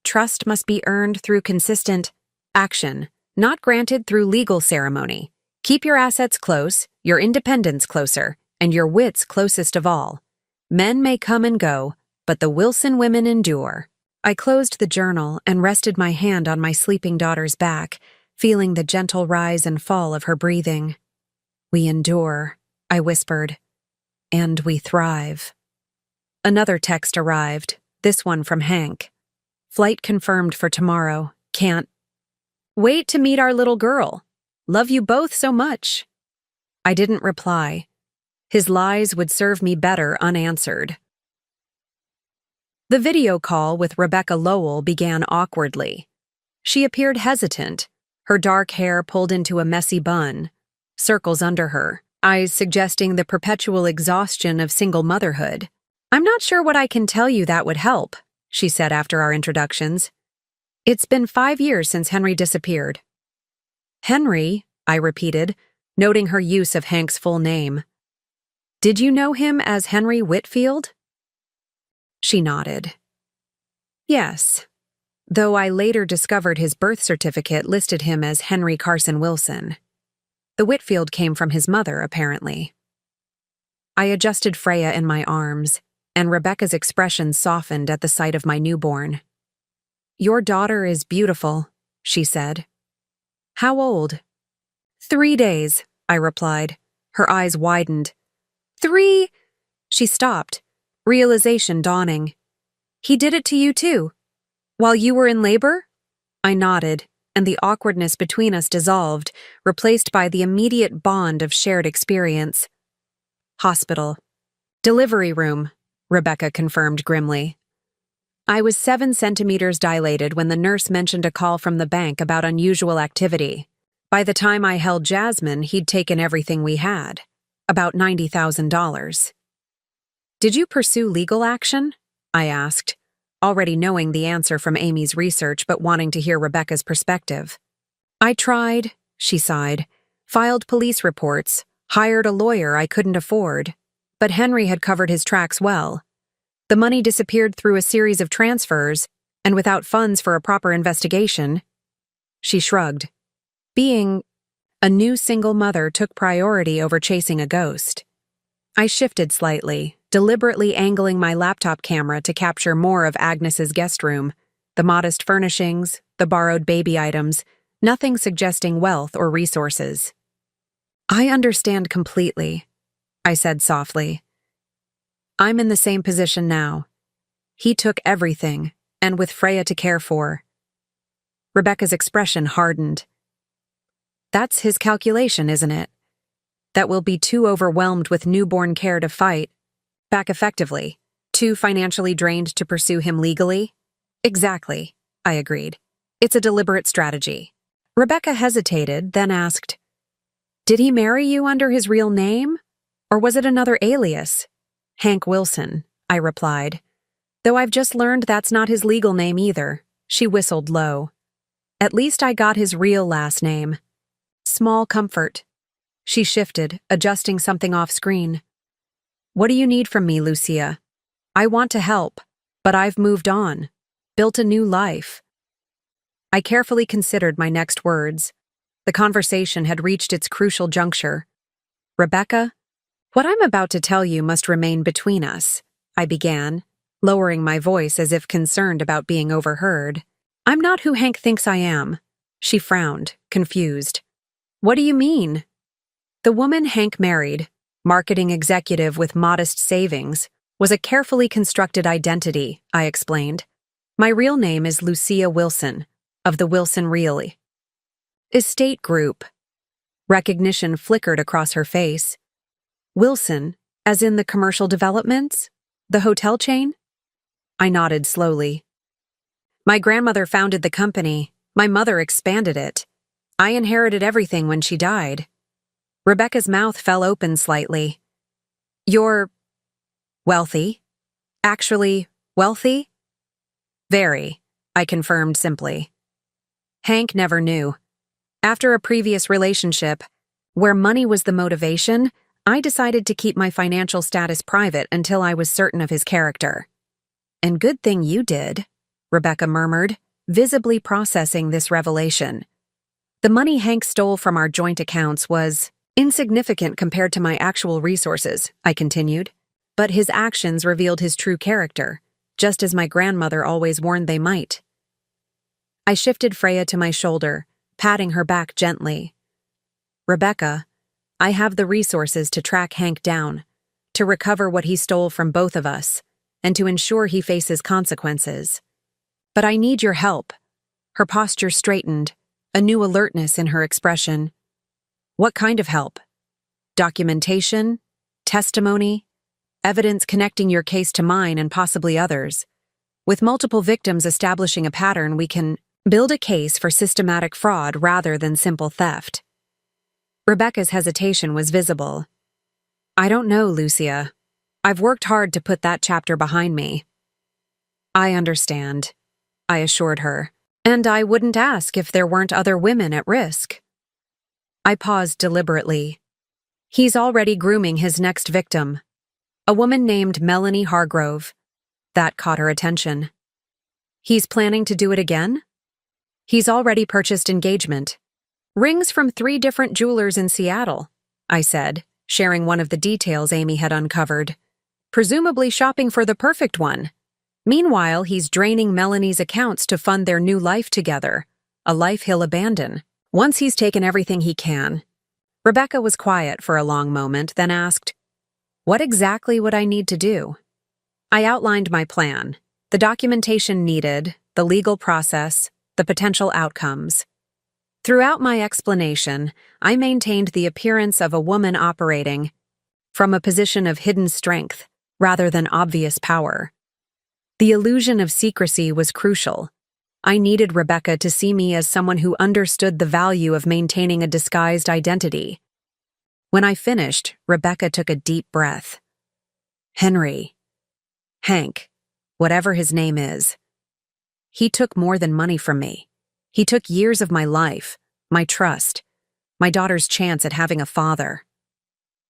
Trust must be earned through consistent action, not granted through legal ceremony. Keep your assets close, your independence closer, and your wits closest of all. Men may come and go, but the Wilson women endure. I closed the journal and rested my hand on my sleeping daughter's back, feeling the gentle rise and fall of her breathing. We endure, I whispered, and we thrive. Another text arrived, this one from Hank. Flight confirmed for tomorrow. Can't wait to meet our little girl. Love you both so much. I didn't reply. His lies would serve me better unanswered. The video call with Rebecca Lowell began awkwardly. She appeared hesitant, her dark hair pulled into a messy bun, circles under her, eyes suggesting the perpetual exhaustion of single motherhood. "I'm not sure what I can tell you that would help," she said after our introductions. "It's been 5 years since Henry disappeared." "Henry," I repeated, noting her use of Hank's full name. "Did you know him as Henry Whitfield?" She nodded. "Yes, though I later discovered his birth certificate listed him as Henry Carson Wilson. The Whitfield came from his mother, apparently." I adjusted Freya in my arms, and Rebecca's expression softened at the sight of my newborn. "Your daughter is beautiful," she said. "How old?" 3 days, I replied. Her eyes widened. 3? She stopped, realization dawning. "He did it to you too? While you were in labor?" I nodded, and the awkwardness between us dissolved, replaced by the immediate bond of shared experience. "Hospital. Delivery room," Rebecca confirmed grimly. I was 7 centimeters dilated when the nurse mentioned a call from the bank about unusual activity. By the time I held Jasmine, he'd taken everything we had, about $90,000. "Did you pursue legal action?" I asked, already knowing the answer from Amy's research but wanting to hear Rebecca's perspective. "I tried," she sighed, "filed police reports, hired a lawyer I couldn't afford, but Henry had covered his tracks well. The money disappeared through a series of transfers, and without funds for a proper investigation." She shrugged. Being a new single mother took priority over chasing a ghost. I shifted slightly, deliberately angling my laptop camera to capture more of Agnes's guest room, the modest furnishings, the borrowed baby items, nothing suggesting wealth or resources. "I understand completely," I said softly. "I'm in the same position now. He took everything, and with Freya to care for." Rebecca's expression hardened. "That's his calculation, isn't it? That we'll be too overwhelmed with newborn care to fight back effectively, too financially drained to pursue him legally?" "Exactly," I agreed. "It's a deliberate strategy." Rebecca hesitated, then asked, "Did he marry you under his real name? Or was it another alias?" "Hank Wilson," I replied. "Though I've just learned that's not his legal name either." She whistled low. "At least I got his real last name." "Small comfort." She shifted, adjusting something off-screen. "What do you need from me, Lucia? I want to help, but I've moved on, built a new life." I carefully considered my next words. The conversation had reached its crucial juncture. "Rebecca, what I'm about to tell you must remain between us," I began, lowering my voice as if concerned about being overheard. "I'm not who Hank thinks I am." She frowned, confused. "What do you mean?" "The woman Hank married, marketing executive with modest savings, was a carefully constructed identity," I explained. "My real name is Lucia Wilson, of the Wilson Real Estate Group." Recognition flickered across her face. "Wilson, as in the commercial developments? The hotel chain?" I nodded slowly. "My grandmother founded the company. My mother expanded it. I inherited everything when she died." Rebecca's mouth fell open slightly. "You're wealthy? Actually wealthy?" "Very," I confirmed simply. "Hank never knew. After a previous relationship, where money was the motivation, I decided to keep my financial status private until I was certain of his character." "And good thing you did," Rebecca murmured, visibly processing this revelation. "The money Hank stole from our joint accounts was insignificant compared to my actual resources," I continued. "But his actions revealed his true character, just as my grandmother always warned they might." I shifted Freya to my shoulder, patting her back gently. "Rebecca, I have the resources to track Hank down, to recover what he stole from both of us, and to ensure he faces consequences. But I need your help." Her posture straightened, a new alertness in her expression. "What kind of help? Documentation? Testimony? Evidence connecting your case to mine and possibly others? With multiple victims establishing a pattern, we can..." Build a case for systematic fraud rather than simple theft. Rebecca's hesitation was visible. I don't know, Lucia. I've worked hard to put that chapter behind me. I understand, I assured her, and I wouldn't ask if there weren't other women at risk. I paused deliberately. He's already grooming his next victim, a woman named Melanie Hargrove. That caught her attention. He's planning to do it again? He's already purchased engagement. Rings from 3 different jewelers in Seattle, I said, sharing one of the details Amy had uncovered. Presumably shopping for the perfect one. Meanwhile, he's draining Melanie's accounts to fund their new life together, a life he'll abandon. Once he's taken everything he can. Rebecca was quiet for a long moment, then asked, "What exactly would I need to do?" I outlined my plan, the documentation needed, the legal process, the potential outcomes. Throughout my explanation, I maintained the appearance of a woman operating from a position of hidden strength rather than obvious power. The illusion of secrecy was crucial. I needed Rebecca to see me as someone who understood the value of maintaining a disguised identity. When I finished, Rebecca took a deep breath. Hank, whatever his name is. He took more than money from me. He took years of my life, my trust, my daughter's chance at having a father.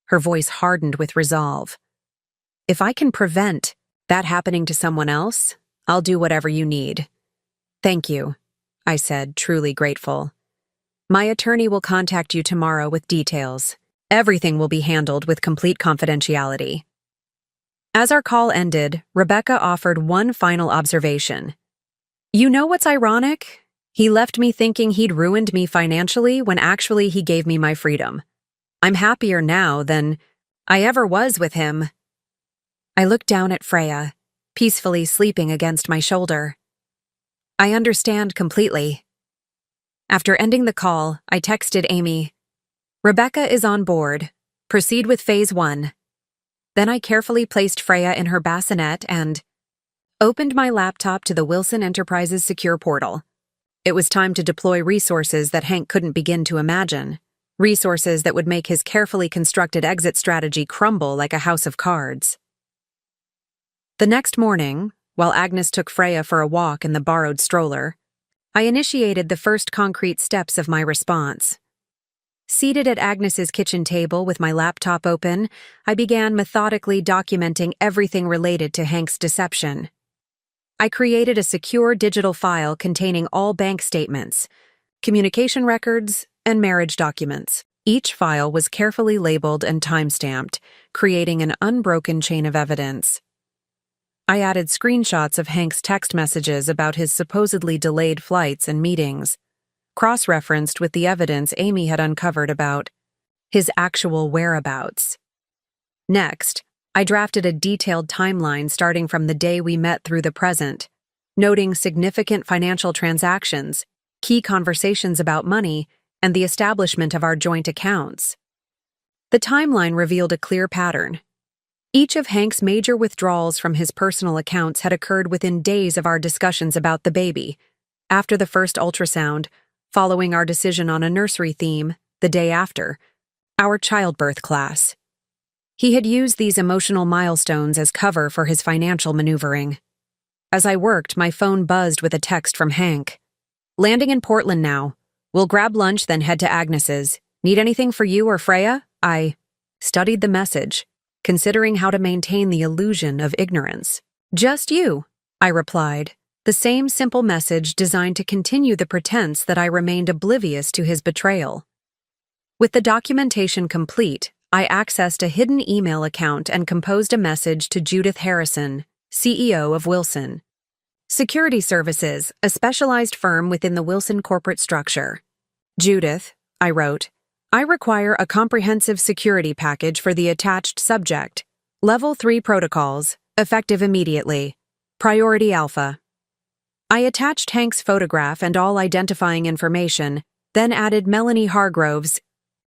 Her voice hardened with resolve. If I can prevent that happening to someone else, I'll do whatever you need. Thank you, I said, truly grateful. My attorney will contact you tomorrow with details. Everything will be handled with complete confidentiality. As our call ended, Rebecca offered one final observation. You know what's ironic? He left me thinking he'd ruined me financially when actually he gave me my freedom. I'm happier now than I ever was with him. I looked down at Freya, peacefully sleeping against my shoulder. I understand completely. After ending the call, I texted Amy, Rebecca is on board. Proceed with Phase 1. Then I carefully placed Freya in her bassinet and opened my laptop to the Wilson Enterprises secure portal. It was time to deploy resources that Hank couldn't begin to imagine. Resources that would make his carefully constructed exit strategy crumble like a house of cards. The next morning, while Agnes took Freya for a walk in the borrowed stroller, I initiated the first concrete steps of my response. Seated at Agnes's kitchen table with my laptop open, I began methodically documenting everything related to Hank's deception. I created a secure digital file containing all bank statements, communication records, and marriage documents. Each file was carefully labeled and time-stamped, creating an unbroken chain of evidence. I added screenshots of Hank's text messages about his supposedly delayed flights and meetings, cross-referenced with the evidence Amy had uncovered about his actual whereabouts. Next, I drafted a detailed timeline starting from the day we met through the present, noting significant financial transactions, key conversations about money, and the establishment of our joint accounts. The timeline revealed a clear pattern. Each of Hank's major withdrawals from his personal accounts had occurred within days of our discussions about the baby, after the first ultrasound, following our decision on a nursery theme, the day after, our childbirth class. He had used these emotional milestones as cover for his financial maneuvering. As I worked, my phone buzzed with a text from Hank. Landing in Portland now. We'll grab lunch, then head to Agnes's. Need anything for you or Freya? I studied the message, considering how to maintain the illusion of ignorance. Just you, I replied, the same simple message designed to continue the pretense that I remained oblivious to his betrayal. With the documentation complete, I accessed a hidden email account and composed a message to Judith Harrison, CEO of Wilson Security Services, a specialized firm within the Wilson corporate structure. Judith, I wrote, I require a comprehensive security package for the attached subject. Level 3 protocols, effective immediately. Priority Alpha. I attached Hank's photograph and all identifying information, then added Melanie Hargrove's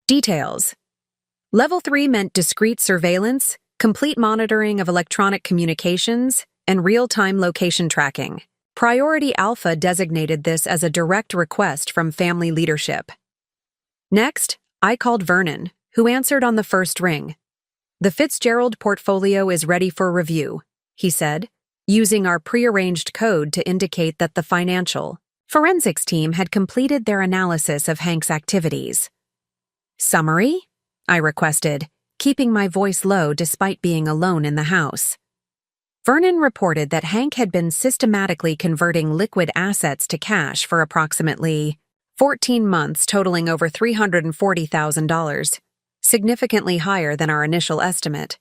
details. Level 3 meant discrete surveillance, complete monitoring of electronic communications, and real-time location tracking. Priority Alpha designated this as a direct request from family leadership. Next, I called Vernon, who answered on the first ring. "The Fitzgerald portfolio is ready for review," he said, using our prearranged code to indicate that the financial forensics team had completed their analysis of Hank's activities. "Summary?" I requested, keeping my voice low despite being alone in the house. Vernon reported that Hank had been systematically converting liquid assets to cash for approximately 14 months, totaling over $340,000, significantly higher than our initial estimate.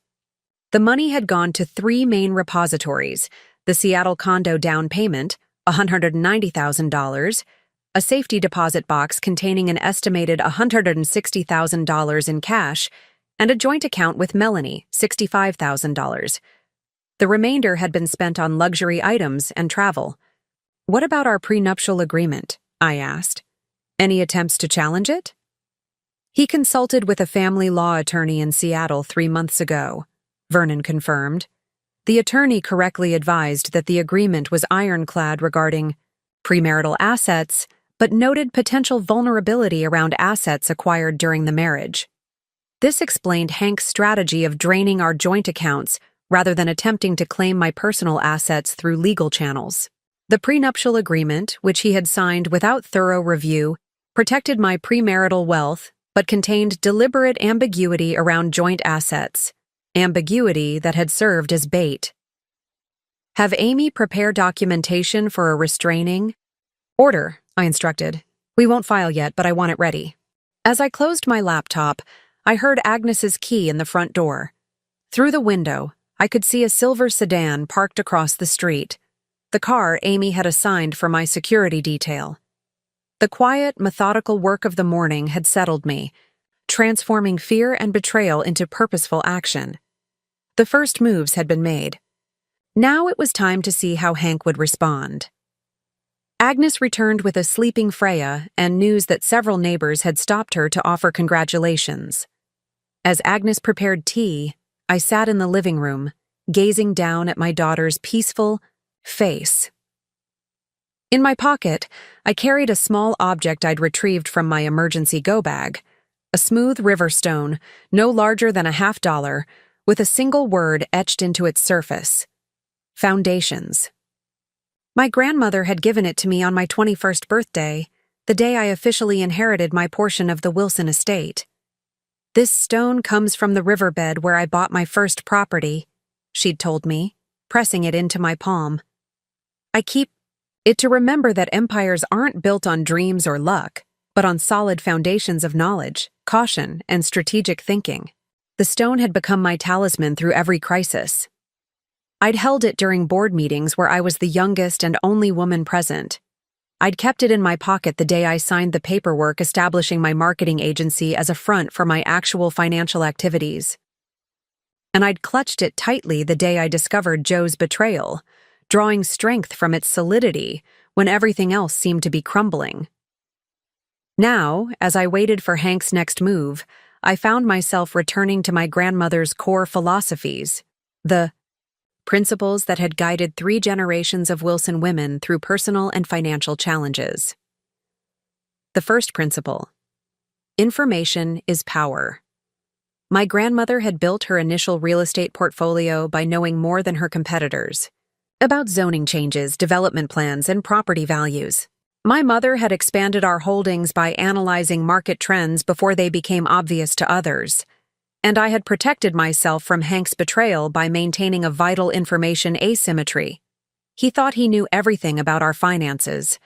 The money had gone to 3 main repositories: the Seattle condo down payment, $190,000, a safety deposit box containing an estimated $160,000 in cash, and a joint account with Melanie, $65,000. The remainder had been spent on luxury items and travel. "What about our prenuptial agreement?" I asked. "Any attempts to challenge it?" "He consulted with a family law attorney in Seattle 3 months ago," Vernon confirmed. "The attorney correctly advised that the agreement was ironclad regarding premarital assets, but noted potential vulnerability around assets acquired during the marriage. This explained Hank's strategy of draining our joint accounts rather than attempting to claim my personal assets through legal channels. The prenuptial agreement, which he had signed without thorough review, protected my premarital wealth, but contained deliberate ambiguity around joint assets, ambiguity that had served as bait. Have Amy prepare documentation for a restraining order, I instructed. We won't file yet, but I want it ready. As I closed my laptop, I heard Agnes's key in the front door. Through the window, I could see a silver sedan parked across the street, the car Amy had assigned for my security detail. The quiet, methodical work of the morning had settled me, transforming fear and betrayal into purposeful action. The first moves had been made. Now it was time to see how Hank would respond. Agnes returned with a sleeping Freya and news that several neighbors had stopped her to offer congratulations. As Agnes prepared tea, I sat in the living room, gazing down at my daughter's peaceful face. In my pocket, I carried a small object I'd retrieved from my emergency go-bag, a smooth river stone, no larger than a $50, with a single word etched into its surface: foundations. My grandmother had given it to me on my 21st birthday, the day I officially inherited my portion of the Wilson estate. "This stone comes from the riverbed where I bought my first property," she'd told me, pressing it into my palm. "I keep it to remember that empires aren't built on dreams or luck, but on solid foundations of knowledge, caution, and strategic thinking." The stone had become my talisman through every crisis. I'd held it during board meetings where I was the youngest and only woman present. I'd kept it in my pocket the day I signed the paperwork establishing my marketing agency as a front for my actual financial activities. And I'd clutched it tightly the day I discovered Joe's betrayal, drawing strength from its solidity when everything else seemed to be crumbling. Now, as I waited for Hank's next move, I found myself returning to my grandmother's core philosophies, the principles that had guided 3 generations of Wilson women through personal and financial challenges. The first principle: information is power. My grandmother had built her initial real estate portfolio by knowing more than her competitors about zoning changes, development plans, and property values. My mother had expanded our holdings by analyzing market trends before they became obvious to others, and I had protected myself from Hank's betrayal by maintaining a vital information asymmetry. He thought he knew everything about our finances,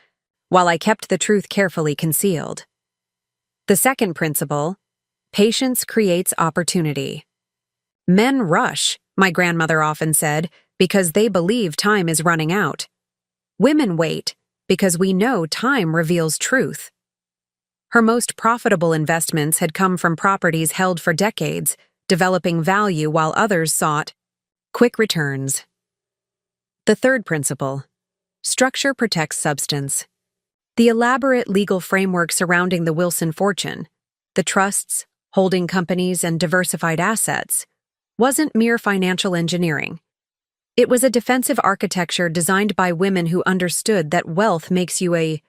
while I kept the truth carefully concealed. The second principle: patience creates opportunity. Men rush, my grandmother often said, because they believe time is running out. Women wait because we know time reveals truth. Her most profitable investments had come from properties held for decades, developing value while others sought quick returns. The third principle: structure protects substance. The elaborate legal framework surrounding the Wilson fortune, the trusts, holding companies, and diversified assets, wasn't mere financial engineering. It was a defensive architecture designed by women who understood that wealth makes you a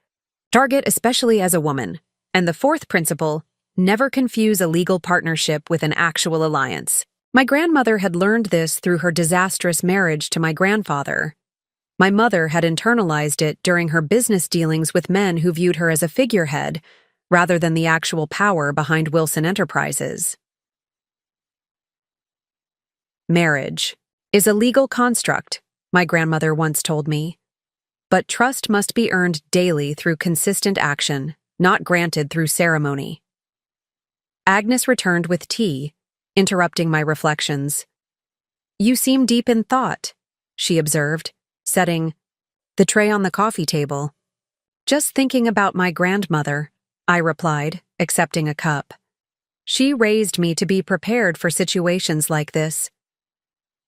target, especially as a woman. And the fourth principle, never confuse a legal partnership with an actual alliance. My grandmother had learned this through her disastrous marriage to my grandfather. My mother had internalized it during her business dealings with men who viewed her as a figurehead, rather than the actual power behind Wilson Enterprises. Marriage is a legal construct, my grandmother once told me. But trust must be earned daily through consistent action, not granted through ceremony. Agnes returned with tea, interrupting my reflections. "You seem deep in thought," she observed, setting the tray on the coffee table. "Just thinking about my grandmother," I replied, accepting a cup. "She raised me to be prepared for situations like this."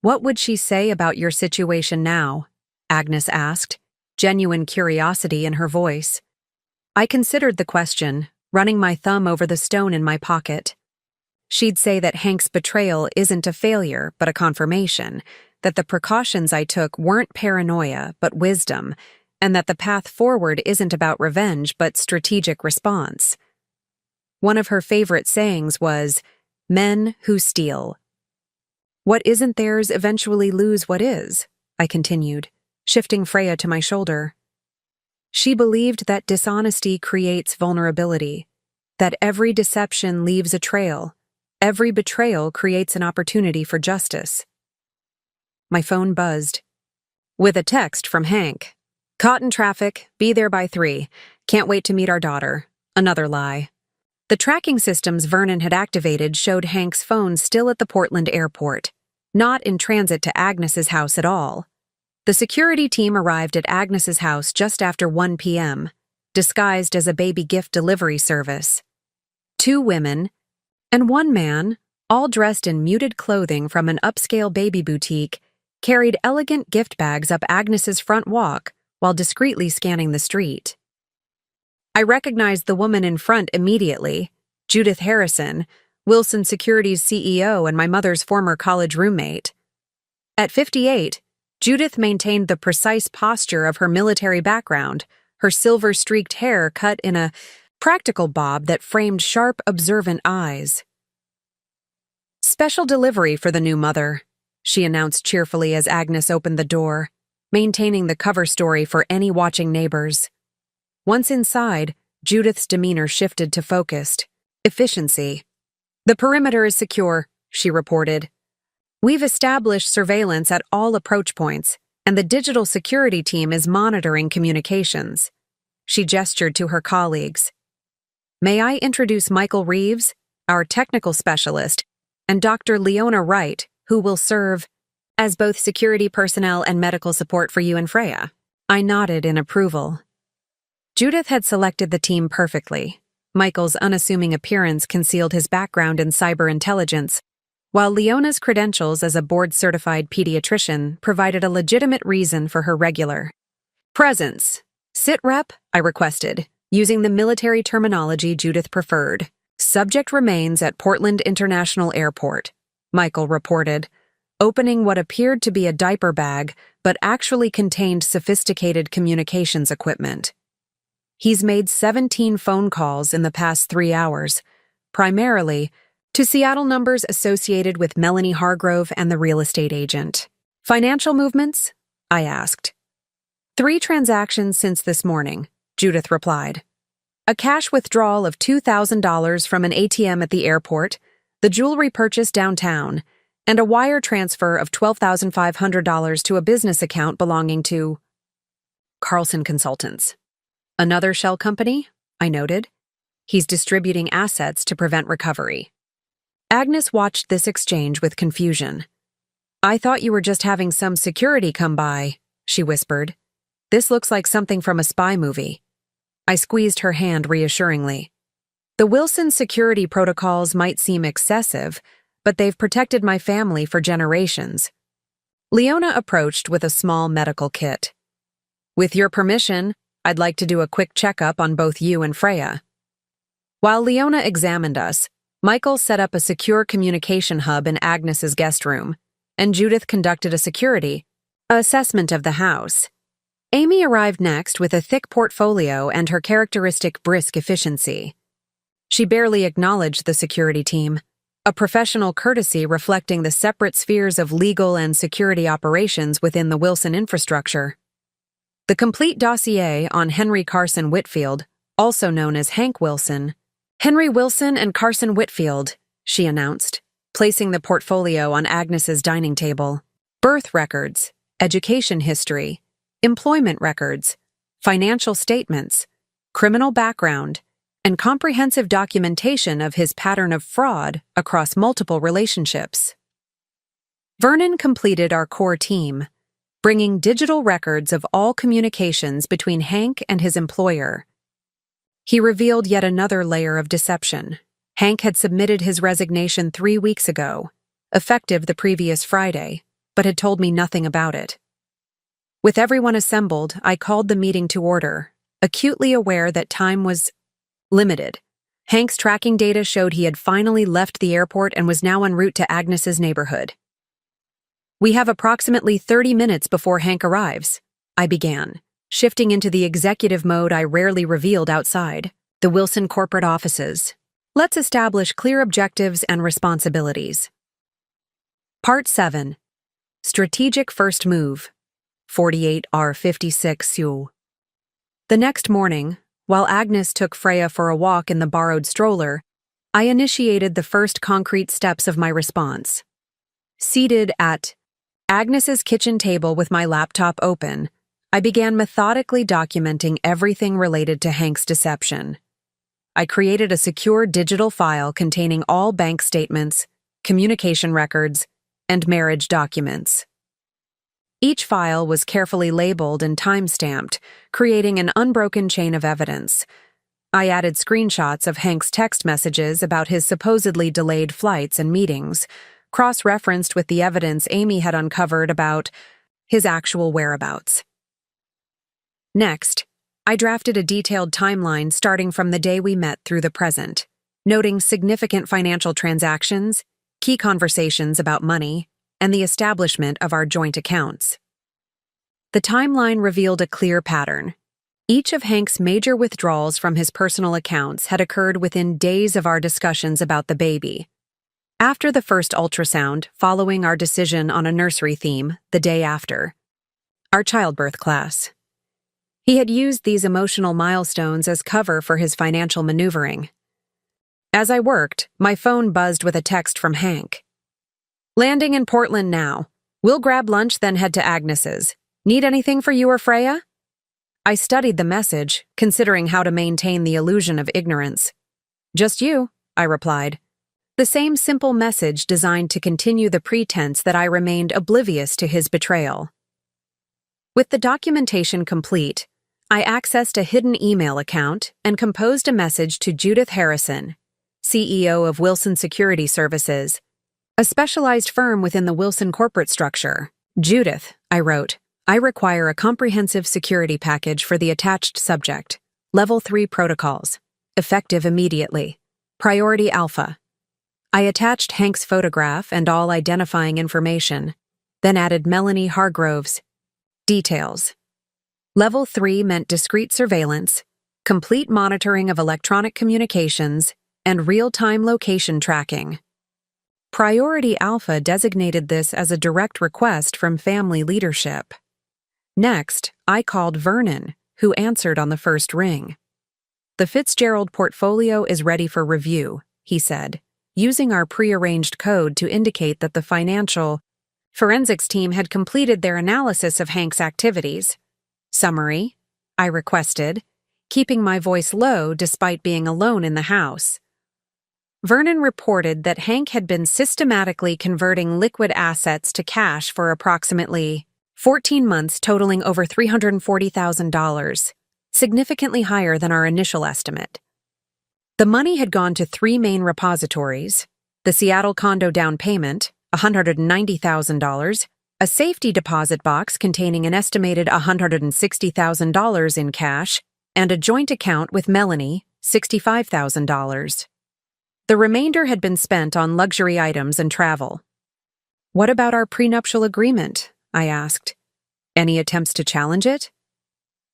"What would she say about your situation now?" Agnes asked, genuine curiosity in her voice. I considered the question, running my thumb over the stone in my pocket. She'd say that Hank's betrayal isn't a failure, but a confirmation, that the precautions I took weren't paranoia, but wisdom, and that the path forward isn't about revenge, but strategic response. One of her favorite sayings was, "Men who steal. What isn't theirs eventually lose what is," I continued, shifting Freya to my shoulder. She believed that dishonesty creates vulnerability, that every deception leaves a trail, every betrayal creates an opportunity for justice. My phone buzzed. With a text from Hank. "Caught in traffic, be there by 3. Can't wait to meet our daughter." Another lie. The tracking systems Vernon had activated showed Hank's phone still at the Portland airport, not in transit to Agnes's house at all. The security team arrived at Agnes's house just after 1 p.m., disguised as a baby gift delivery service. 2 women and 1 man, all dressed in muted clothing from an upscale baby boutique, carried elegant gift bags up Agnes's front walk while discreetly scanning the street. I recognized the woman in front immediately, Judith Harrison, Wilson Securities CEO and my mother's former college roommate. At 58, Judith maintained the precise posture of her military background, her silver-streaked hair cut in a practical bob that framed sharp, observant eyes. "Special delivery for the new mother," she announced cheerfully as Agnes opened the door, maintaining the cover story for any watching neighbors. Once inside, Judith's demeanor shifted to focused efficiency. "The perimeter is secure," she reported. "We've established surveillance at all approach points, and the digital security team is monitoring communications." She gestured to her colleagues. "May I introduce Michael Reeves, our technical specialist, and Dr. Leona Wright, who will serve as both security personnel and medical support for you and Freya?" I nodded in approval. Judith had selected the team perfectly. Michael's unassuming appearance concealed his background in cyber intelligence, while Leona's credentials as a board-certified pediatrician provided a legitimate reason for her regular presence. "Sit rep," I requested, using the military terminology Judith preferred. "Subject remains at Portland International Airport," Michael reported, opening what appeared to be a diaper bag but actually contained sophisticated communications equipment. "He's made 17 phone calls in the past 3 hours, primarily to Seattle numbers associated with Melanie Hargrove and the real estate agent." "Financial movements?" I asked. 3 transactions since this morning," Judith replied. "A cash withdrawal of $2,000 from an ATM at the airport, the jewelry purchase downtown, and a wire transfer of $12,500 to a business account belonging to Carlson Consultants." "Another shell company?" I noted. "He's distributing assets to prevent recovery." Agnes watched this exchange with confusion. "I thought you were just having some security come by," she whispered. "This looks like something from a spy movie." I squeezed her hand reassuringly. "The Wilson security protocols might seem excessive, but they've protected my family for generations." Leona approached with a small medical kit. "With your permission, I'd like to do a quick checkup on both you and Freya." While Leona examined us, Michael set up a secure communication hub in Agnes's guest room, and Judith conducted a security, Assessment of the house. Amy arrived next with a thick portfolio and her characteristic brisk efficiency. She barely acknowledged the security team, a professional courtesy reflecting the separate spheres of legal and security operations within the Wilson infrastructure. The complete dossier on Henry Carson Whitfield, also known as Hank Wilson. Henry Wilson and Carson Whitfield, she announced, placing the portfolio on Agnes's dining table. Birth records, education history, employment records, financial statements, criminal background, and comprehensive documentation of his pattern of fraud across multiple relationships. Vernon completed our core team, bringing digital records of all communications between Hank and his employer. He revealed yet another layer of deception. Hank had submitted his resignation 3 weeks ago, effective the previous Friday, but had told me nothing about it. With everyone assembled, I called the meeting to order, acutely aware that time was limited. Hank's tracking data showed he had finally left the airport and was now en route to Agnes's neighborhood. "We have approximately 30 minutes before Hank arrives," I began, shifting into the executive mode I rarely revealed outside the Wilson corporate offices. "Let's establish clear objectives and responsibilities." Part 7. Strategic First Move. 48R56 U. The next morning, while Agnes took Freya for a walk in the borrowed stroller, I initiated the first concrete steps of my response. Seated at Agnes's kitchen table with my laptop open, I began methodically documenting everything related to Hank's deception. I created a secure digital file containing all bank statements, communication records, and marriage documents. Each file was carefully labeled and time-stamped, creating an unbroken chain of evidence. I added screenshots of Hank's text messages about his supposedly delayed flights and meetings, cross-referenced with the evidence Amy had uncovered about his actual whereabouts. Next, I drafted a detailed timeline starting from the day we met through the present, noting significant financial transactions, key conversations about money, and the establishment of our joint accounts. The timeline revealed a clear pattern. Each of Hank's major withdrawals from his personal accounts had occurred within days of our discussions about the baby. After the first ultrasound, following our decision on a nursery theme the day after. Our childbirth class. He had used these emotional milestones as cover for his financial maneuvering. As I worked, my phone buzzed with a text from Hank. "Landing in Portland now. We'll grab lunch, then head to Agnes's. Need anything for you or Freya?" I studied the message, considering how to maintain the illusion of ignorance. "Just you," I replied. The same simple message designed to continue the pretense that I remained oblivious to his betrayal. With the documentation complete, I accessed a hidden email account and composed a message to Judith Harrison, CEO of Wilson Security Services, a specialized firm within the Wilson corporate structure. "Judith," I wrote, "I require a comprehensive security package for the attached subject. Level 3 protocols. Effective immediately. Priority Alpha." I attached Hank's photograph and all identifying information, then added Melanie Hargrove's details. Level 3 meant discrete surveillance, complete monitoring of electronic communications, and real-time location tracking. Priority Alpha designated this as a direct request from family leadership. Next, I called Vernon, who answered on the first ring. "The Fitzgerald portfolio is ready for review," he said, using our pre-arranged code to indicate that the financial forensics team had completed their analysis of Hank's activities. "Summary," I requested, keeping my voice low despite being alone in the house. Vernon reported that Hank had been systematically converting liquid assets to cash for approximately 14 months, totaling over $340,000, significantly higher than our initial estimate. The money had gone to 3 main repositories: the Seattle condo down payment, $190,000, a safety deposit box containing an estimated $160,000 in cash, and a joint account with Melanie, $65,000. The remainder had been spent on luxury items and travel. "What about our prenuptial agreement?" I asked. Any attempts to challenge it?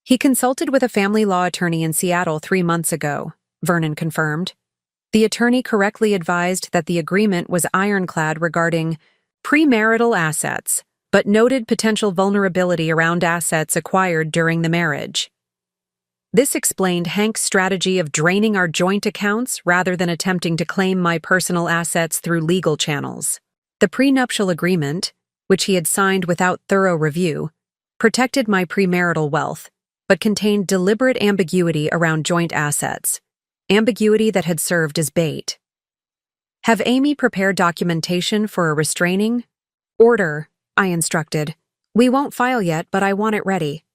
He consulted with a family law attorney in Seattle 3 months ago, Vernon confirmed. The attorney correctly advised that the agreement was ironclad regarding premarital assets, but noted potential vulnerability around assets acquired during the marriage. This explained Hank's strategy of draining our joint accounts rather than attempting to claim my personal assets through legal channels. The prenuptial agreement, which he had signed without thorough review, protected my premarital wealth, but contained deliberate ambiguity around joint assets, ambiguity that had served as bait. Have Amy prepare documentation for a restraining order, I instructed. We won't file yet, but I want it ready.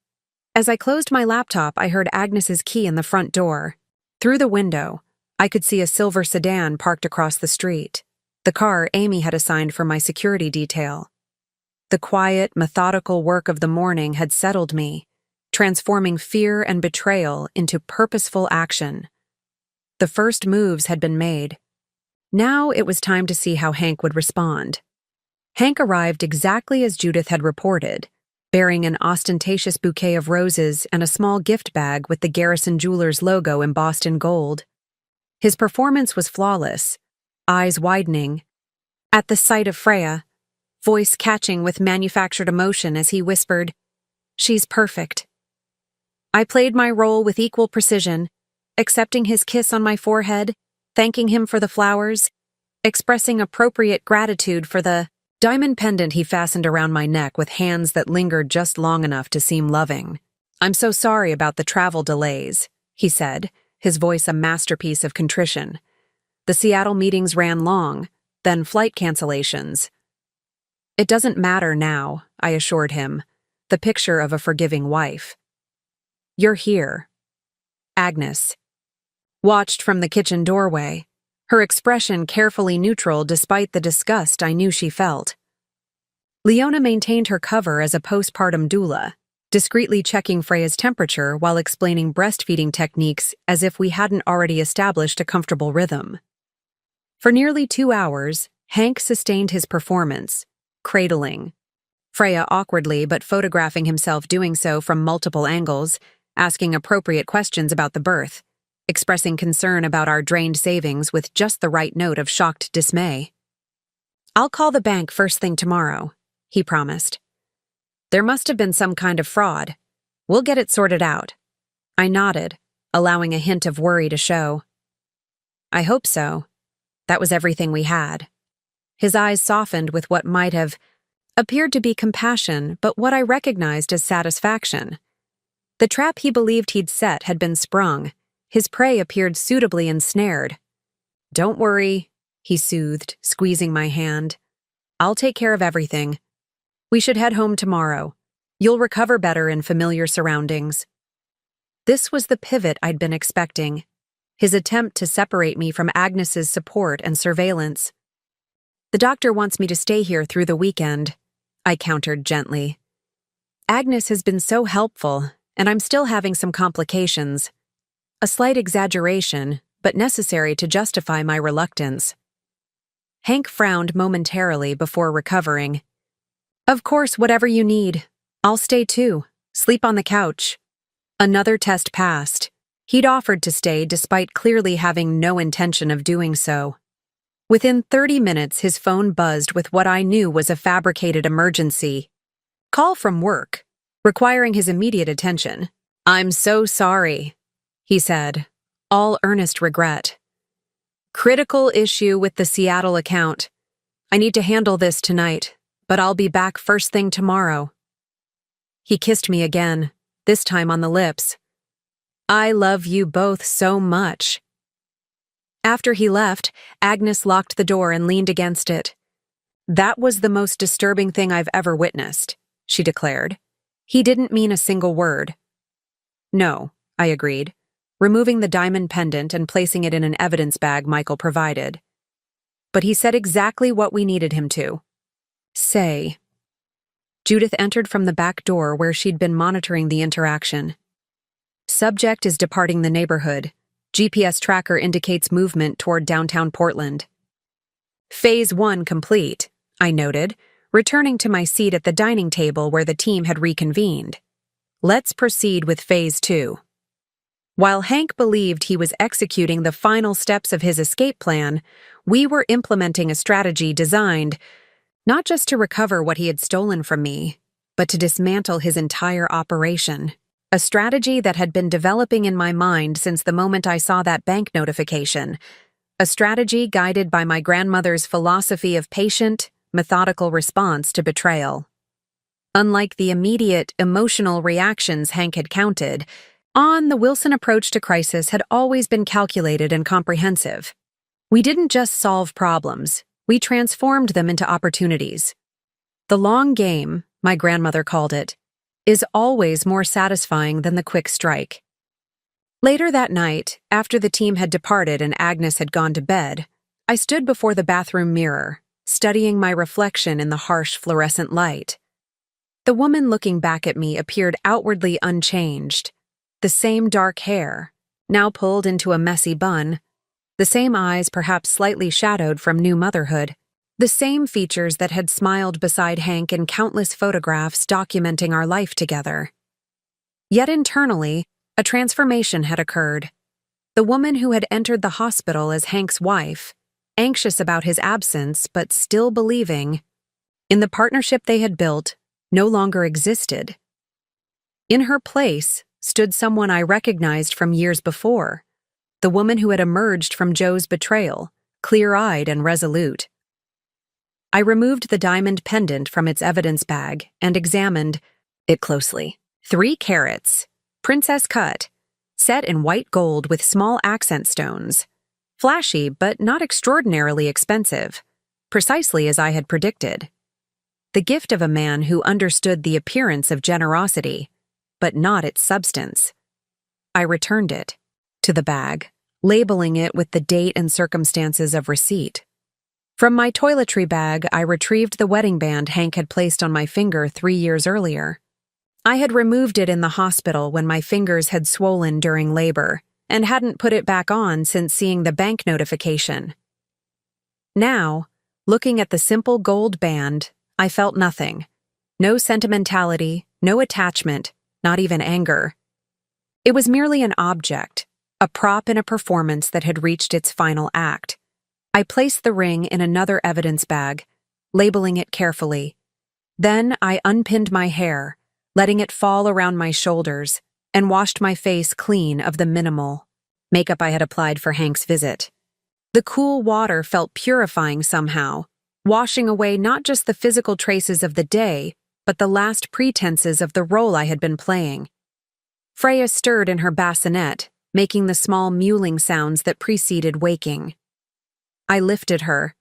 As I closed my laptop, I heard Agnes's key in the front door. Through the window, I could see a silver sedan parked across the street, the car Amy had assigned for my security detail. The quiet, methodical work of the morning had settled me, transforming fear and betrayal into purposeful action. The first moves had been made. Now it was time to see how Hank would respond. Hank arrived exactly as Judith had reported, bearing an ostentatious bouquet of roses and a small gift bag with the Garrison Jewelers logo embossed in gold. His performance was flawless, eyes widening. At the sight of Freya, voice catching with manufactured emotion as he whispered, "She's perfect." I played my role with equal precision, accepting his kiss on my forehead, thanking him for the flowers, expressing appropriate gratitude for the diamond pendant he fastened around my neck with hands that lingered just long enough to seem loving. "I'm so sorry about the travel delays," he said, his voice a masterpiece of contrition. "The Seattle meetings ran long, then flight cancellations." "It doesn't matter now," I assured him, the picture of a forgiving wife. "You're here." Agnes watched from the kitchen doorway, her expression carefully neutral despite the disgust I knew she felt. Leona maintained her cover as a postpartum doula, discreetly checking Freya's temperature while explaining breastfeeding techniques as if we hadn't already established a comfortable rhythm. For nearly 2 hours, Hank sustained his performance, cradling Freya awkwardly but photographing himself doing so from multiple angles, asking appropriate questions about the birth, expressing concern about our drained savings with just the right note of shocked dismay. "I'll call the bank first thing tomorrow," he promised. "There must have been some kind of fraud. We'll get it sorted out." I nodded, allowing a hint of worry to show. "I hope so." That was everything we had. His eyes softened with what might have appeared to be compassion, but what I recognized as satisfaction. The trap he believed he'd set had been sprung. His prey appeared suitably ensnared. "Don't worry," he soothed, squeezing my hand. "I'll take care of everything. We should head home tomorrow. You'll recover better in familiar surroundings." This was the pivot I'd been expecting, his attempt to separate me from Agnes's support and surveillance. "The doctor wants me to stay here through the weekend," I countered gently. "Agnes has been so helpful, and I'm still having some complications. A slight exaggeration, but necessary to justify my reluctance." Hank frowned momentarily before recovering. "Of course, whatever you need. I'll stay too. Sleep on the couch." Another test passed. He'd offered to stay despite clearly having no intention of doing so. Within 30 minutes, his phone buzzed with what I knew was a fabricated emergency. Call from work, requiring his immediate attention. "I'm so sorry," he said, all earnest regret. "Critical issue with the Seattle account. I need to handle this tonight, but I'll be back first thing tomorrow." He kissed me again, this time on the lips. "I love you both so much." After he left, Agnes locked the door and leaned against it. "That was the most disturbing thing I've ever witnessed," she declared. "He didn't mean a single word." "No," I agreed, removing the diamond pendant and placing it in an evidence bag Michael provided. "But he said exactly what we needed him to say." Judith entered from the back door where she'd been monitoring the interaction. "Subject is departing the neighborhood. GPS tracker indicates movement toward downtown Portland." "Phase 1 complete," I noted, returning to my seat at the dining table where the team had reconvened. Let's proceed with Phase 2. While Hank believed he was executing the final steps of his escape plan, we were implementing a strategy designed not just to recover what he had stolen from me, but to dismantle his entire operation. A strategy that had been developing in my mind since the moment I saw that bank notification. A strategy guided by my grandmother's philosophy of patient, methodical response to betrayal. Unlike the immediate, emotional reactions Hank had counted on, the Wilson approach to crisis had always been calculated and comprehensive. We didn't just solve problems, we transformed them into opportunities. The long game, my grandmother called it, is always more satisfying than the quick strike. Later that night, after the team had departed and Agnes had gone to bed, I stood before the bathroom mirror, studying my reflection in the harsh fluorescent light. The woman looking back at me appeared outwardly unchanged. The same dark hair, now pulled into a messy bun, the same eyes perhaps slightly shadowed from new motherhood, the same features that had smiled beside Hank in countless photographs documenting our life together. Yet internally, a transformation had occurred. The woman who had entered the hospital as Hank's wife, anxious about his absence but still believing in the partnership they had built, no longer existed. In her place stood someone I recognized from years before, the woman who had emerged from Joe's betrayal, clear-eyed and resolute. I removed the diamond pendant from its evidence bag and examined it closely. 3 carats, princess cut, set in white gold with small accent stones. Flashy but not extraordinarily expensive, precisely as I had predicted. The gift of a man who understood the appearance of generosity, but not its substance. I returned it to the bag, labeling it with the date and circumstances of receipt. From my toiletry bag, I retrieved the wedding band Hank had placed on my finger 3 years earlier. I had removed it in the hospital when my fingers had swollen during labor, and hadn't put it back on since seeing the bank notification. Now, looking at the simple gold band, I felt nothing. No sentimentality, no attachment, not even anger. It was merely an object, a prop in a performance that had reached its final act. I placed the ring in another evidence bag, labeling it carefully. Then I unpinned my hair, letting it fall around my shoulders, and washed my face clean of the minimal makeup I had applied for Hank's visit. The cool water felt purifying somehow, washing away not just the physical traces of the day, but the last pretenses of the role I had been playing. Freya stirred in her bassinet, making the small mewling sounds that preceded waking. I lifted her,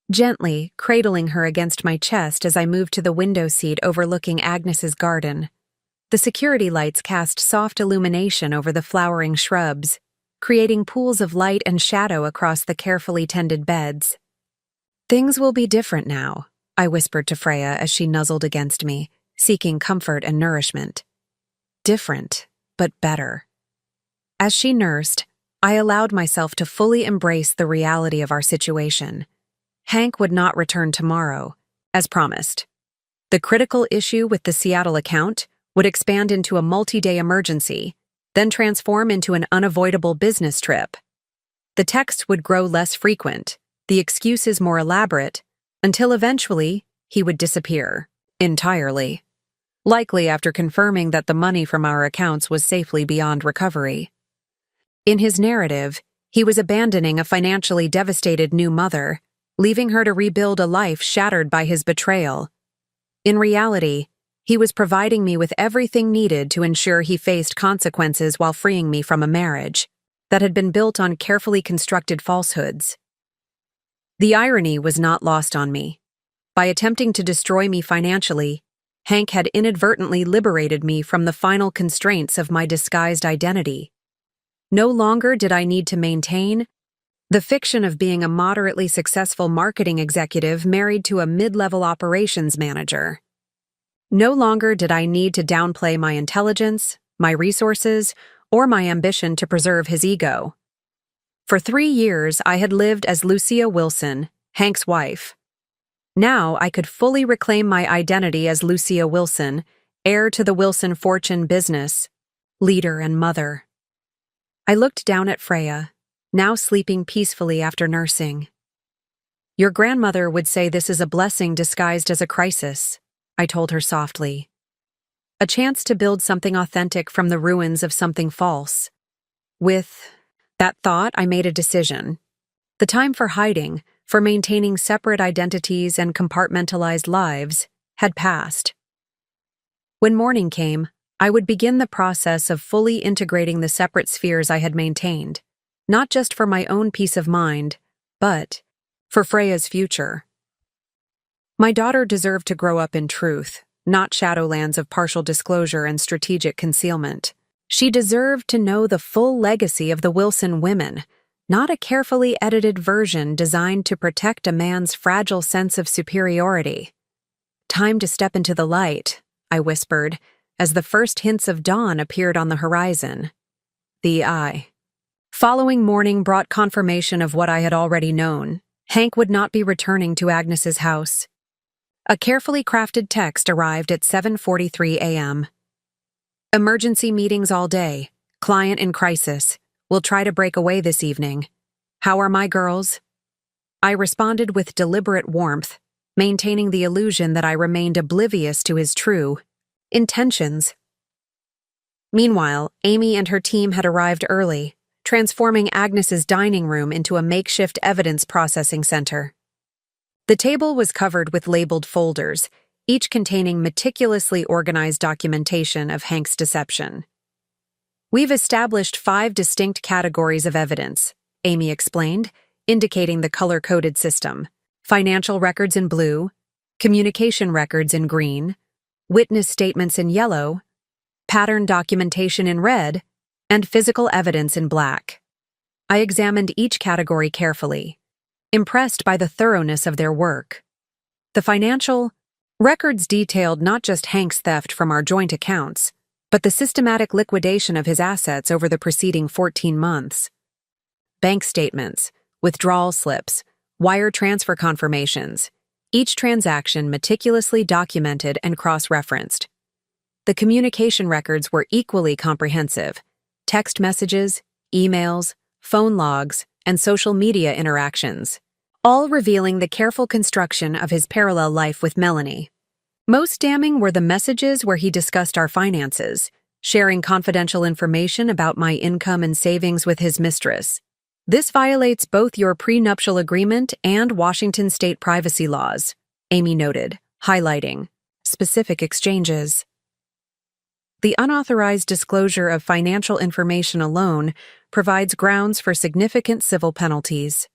gently cradling her against my chest as I moved to the window seat overlooking Agnes's garden. The security lights cast soft illumination over the flowering shrubs, creating pools of light and shadow across the carefully tended beds. "Things will be different now," I whispered to Freya as she nuzzled against me, seeking comfort and nourishment. Different, but better. As she nursed, I allowed myself to fully embrace the reality of our situation. Hank would not return tomorrow, as promised. The critical issue with the Seattle account would expand into a multi-day emergency, then transform into an unavoidable business trip. The texts would grow less frequent, the excuses more elaborate, until eventually he would disappear, entirely. Likely after confirming that the money from our accounts was safely beyond recovery. In his narrative, he was abandoning a financially devastated new mother, leaving her to rebuild a life shattered by his betrayal. In reality, he was providing me with everything needed to ensure he faced consequences while freeing me from a marriage that had been built on carefully constructed falsehoods. The irony was not lost on me. By attempting to destroy me financially, Hank had inadvertently liberated me from the final constraints of my disguised identity. No longer did I need to maintain the fiction of being a moderately successful marketing executive married to a mid-level operations manager. No longer did I need to downplay my intelligence, my resources, or my ambition to preserve his ego. For 3 years, I had lived as Lucia Wilson, Hank's wife. Now I could fully reclaim my identity as Lucia Wilson, heir to the Wilson fortune business, leader and mother. I looked down at Freya, now sleeping peacefully after nursing. Your grandmother would say this is a blessing disguised as a crisis, I told her softly. A chance to build something authentic from the ruins of something false. With that thought, I made a decision. The time for hiding, for maintaining separate identities and compartmentalized lives, had passed. When morning came, I would begin the process of fully integrating the separate spheres I had maintained, not just for my own peace of mind, but for Freya's future. My daughter deserved to grow up in truth, not shadowlands of partial disclosure and strategic concealment. She deserved to know the full legacy of the Wilson women, not a carefully edited version designed to protect a man's fragile sense of superiority. Time to step into the light, I whispered, as the first hints of dawn appeared on the horizon. The eye. Following morning brought confirmation of what I had already known. Hank would not be returning to Agnes's house. A carefully crafted text arrived at 7:43 a.m. Emergency meetings all day. Client in crisis. Will try to break away this evening. How are my girls? I responded with deliberate warmth, maintaining the illusion that I remained oblivious to his true intentions. Meanwhile, Amy and her team had arrived early, transforming Agnes's dining room into a makeshift evidence processing center. The table was covered with labeled folders, each containing meticulously organized documentation of Hank's deception. We've established 5 distinct categories of evidence, Amy explained, indicating the color-coded system. Financial records in blue, communication records in green, witness statements in yellow, pattern documentation in red, and physical evidence in black. I examined each category carefully, impressed by the thoroughness of their work. The financial records detailed not just Hank's theft from our joint accounts, but the systematic liquidation of his assets over the preceding 14 months. Bank statements, withdrawal slips, wire transfer confirmations, each transaction meticulously documented and cross-referenced. The communication records were equally comprehensive. Text messages, emails, phone logs, and social media interactions, all revealing the careful construction of his parallel life with Melanie. Most damning were the messages where he discussed our finances, sharing confidential information about my income and savings with his mistress. This violates both your prenuptial agreement and Washington state privacy laws, Amy noted, highlighting specific exchanges. The unauthorized disclosure of financial information alone provides grounds for significant civil penalties.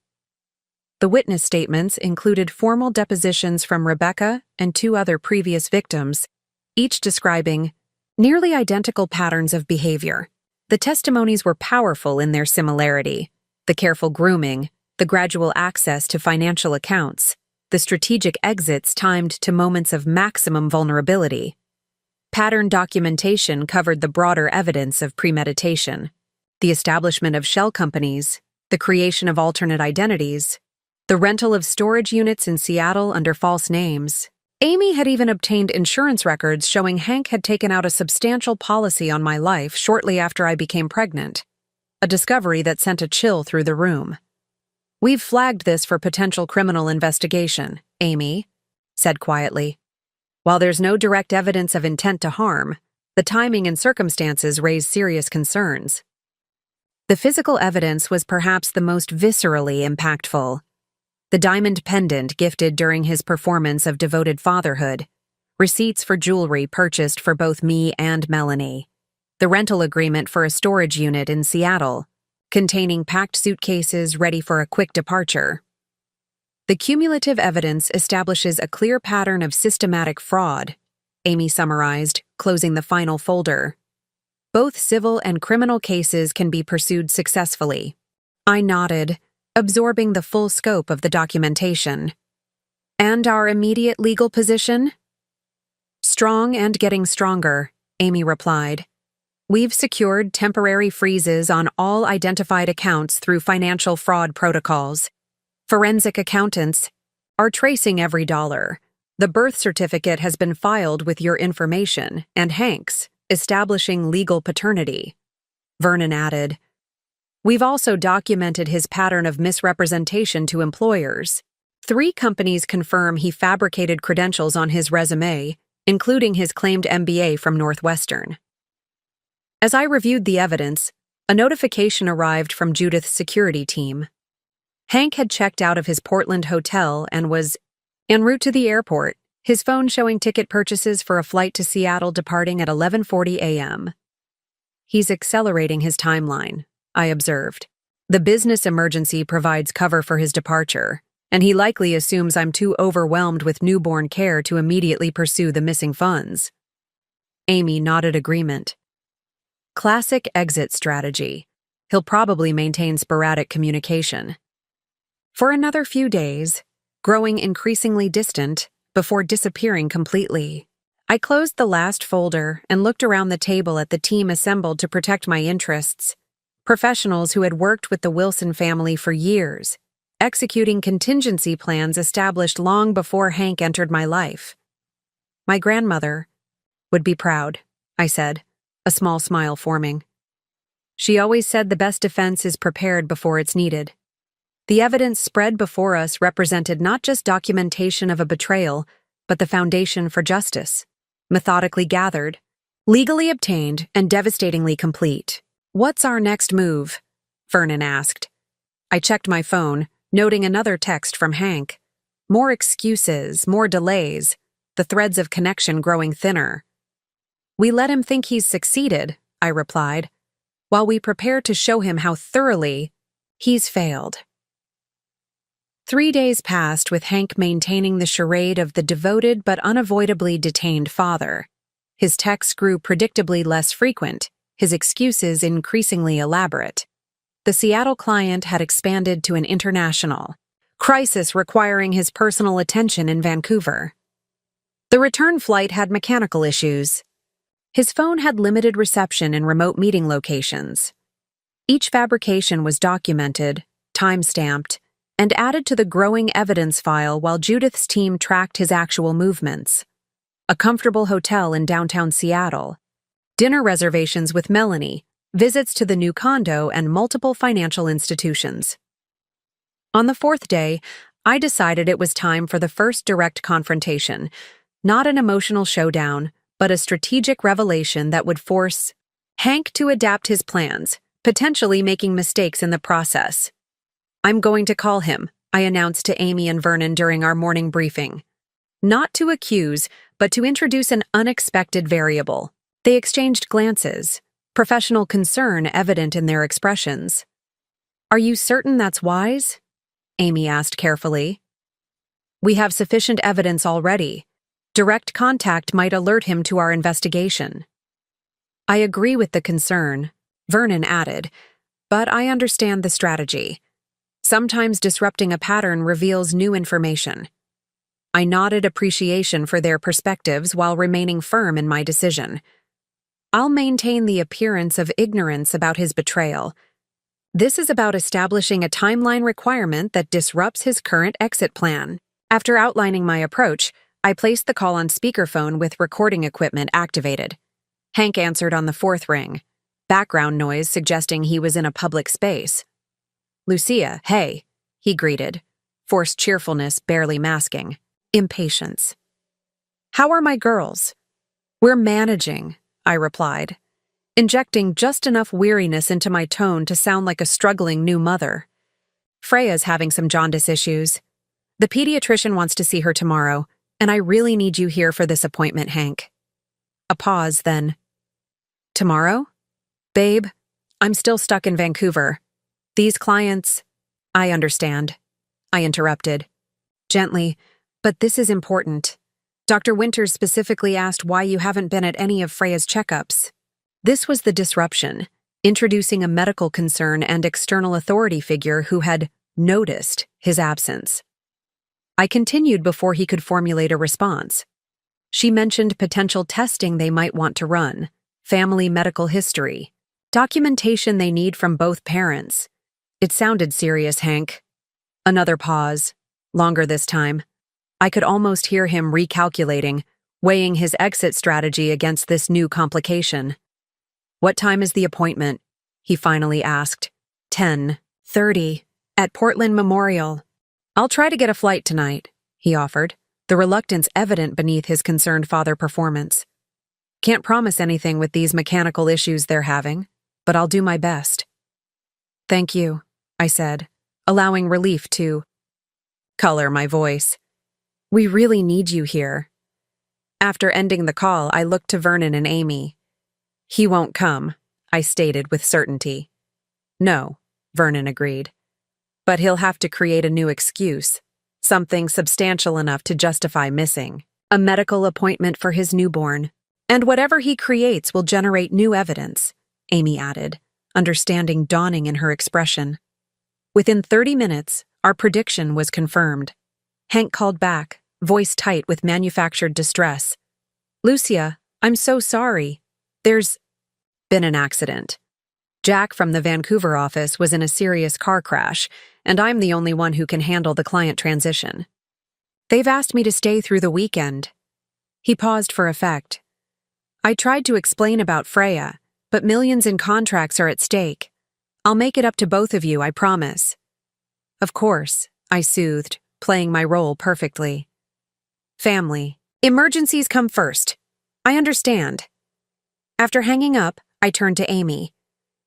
The witness statements included formal depositions from Rebecca and 2 other previous victims, each describing nearly identical patterns of behavior. The testimonies were powerful in their similarity: the careful grooming, the gradual access to financial accounts, the strategic exits timed to moments of maximum vulnerability. Pattern documentation covered the broader evidence of premeditation, the establishment of shell companies, the creation of alternate identities, the rental of storage units in Seattle under false names. Amy had even obtained insurance records showing Hank had taken out a substantial policy on my life shortly after I became pregnant, a discovery that sent a chill through the room. We've flagged this for potential criminal investigation, Amy said quietly. While there's no direct evidence of intent to harm, the timing and circumstances raise serious concerns. The physical evidence was perhaps the most viscerally impactful. The diamond pendant gifted during his performance of devoted fatherhood, receipts for jewelry purchased for both me and Melanie, the rental agreement for a storage unit in Seattle, containing packed suitcases ready for a quick departure. The cumulative evidence establishes a clear pattern of systematic fraud, Amy summarized, closing the final folder. Both civil and criminal cases can be pursued successfully. I nodded, absorbing the full scope of the documentation. And our immediate legal position? Strong and getting stronger, Amy replied. We've secured temporary freezes on all identified accounts through financial fraud protocols. Forensic accountants, are tracing every dollar. The birth certificate has been filed with your information and Hank's, establishing legal paternity. Vernon added, We've also documented his pattern of misrepresentation to employers. 3 companies confirm he fabricated credentials on his resume, including his claimed MBA from Northwestern. As I reviewed the evidence, a notification arrived from Judith's security team. Hank had checked out of his Portland hotel and was en route to the airport, his phone showing ticket purchases for a flight to Seattle departing at 11:40 a.m. He's accelerating his timeline, I observed. The business emergency provides cover for his departure, and he likely assumes I'm too overwhelmed with newborn care to immediately pursue the missing funds. Amy nodded agreement. Classic exit strategy. He'll probably maintain sporadic communication. For another few days, growing increasingly distant, before disappearing completely. I closed the last folder and looked around the table at the team assembled to protect my interests. Professionals who had worked with the Wilson family for years, executing contingency plans established long before Hank entered my life. My grandmother would be proud, I said, a small smile forming. She always said the best defense is prepared before it's needed. The evidence spread before us represented not just documentation of a betrayal, but the foundation for justice, methodically gathered, legally obtained, and devastatingly complete. What's our next move? Vernon asked. I checked my phone, noting another text from Hank. More excuses, more delays, the threads of connection growing thinner. We let him think he's succeeded, I replied, while we prepare to show him how thoroughly he's failed. 3 days passed with Hank maintaining the charade of the devoted but unavoidably detained father. His texts grew predictably less frequent, his excuses increasingly elaborate. The Seattle client had expanded to an international crisis requiring his personal attention in Vancouver. The return flight had mechanical issues. His phone had limited reception in remote meeting locations. Each fabrication was documented, time-stamped, and added to the growing evidence file while Judith's team tracked his actual movements. A comfortable hotel in downtown Seattle, dinner reservations with Melanie, visits to the new condo, and multiple financial institutions. On the 4th day, I decided it was time for the first direct confrontation, not an emotional showdown, but a strategic revelation that would force Hank to adapt his plans, potentially making mistakes in the process. I'm going to call him, I announced to Amy and Vernon during our morning briefing. Not to accuse, but to introduce an unexpected variable. They exchanged glances, professional concern evident in their expressions. Are you certain that's wise? Amy asked carefully. We have sufficient evidence already. Direct contact might alert him to our investigation. I agree with the concern, Vernon added, but I understand the strategy. Sometimes disrupting a pattern reveals new information. I nodded appreciation for their perspectives while remaining firm in my decision. I'll maintain the appearance of ignorance about his betrayal. This is about establishing a timeline requirement that disrupts his current exit plan. After outlining my approach, I placed the call on speakerphone with recording equipment activated. Hank answered on the 4th ring, background noise suggesting he was in a public space. Lucia, hey, he greeted, forced cheerfulness barely masking impatience. How are my girls? We're managing, I replied, injecting just enough weariness into my tone to sound like a struggling new mother. Freya's having some jaundice issues. The pediatrician wants to see her tomorrow, and I really need you here for this appointment, Hank. A pause, then. Tomorrow? Babe, I'm still stuck in Vancouver. These clients… I understand, I interrupted. Gently, but this is important. Dr. Winters specifically asked why you haven't been at any of Freya's checkups. This was the disruption, introducing a medical concern and external authority figure who had noticed his absence. I continued before he could formulate a response. She mentioned potential testing they might want to run, family medical history, documentation they need from both parents. It sounded serious, Hank. Another pause. longer this time. I could almost hear him recalculating, weighing his exit strategy against this new complication. "What time is the appointment?" he finally asked. 10:30, at Portland Memorial. "I'll try to get a flight tonight," he offered, the reluctance evident beneath his concerned father performance. "Can't promise anything with these mechanical issues they're having, but I'll do my best." "Thank you," I said, allowing relief to color my voice. "We really need you here." After ending the call, I looked to Vernon and Amy. "He won't come," I stated with certainty. "No," Vernon agreed. "But he'll have to create a new excuse, something substantial enough to justify missing. A medical appointment for his newborn. And whatever he creates will generate new evidence," Amy added, understanding dawning in her expression. Within 30 minutes, our prediction was confirmed. Hank called back, voice tight with manufactured distress. "Lucia, I'm so sorry. There's been an accident. Jack from the Vancouver office was in a serious car crash, and I'm the only one who can handle the client transition. They've asked me to stay through the weekend." He paused for effect. "I tried to explain about Freya, but millions in contracts are at stake. I'll make it up to both of you, I promise." "Of course," I soothed, playing my role perfectly. "Family. Emergencies come first. I understand." After hanging up, I turned to Amy.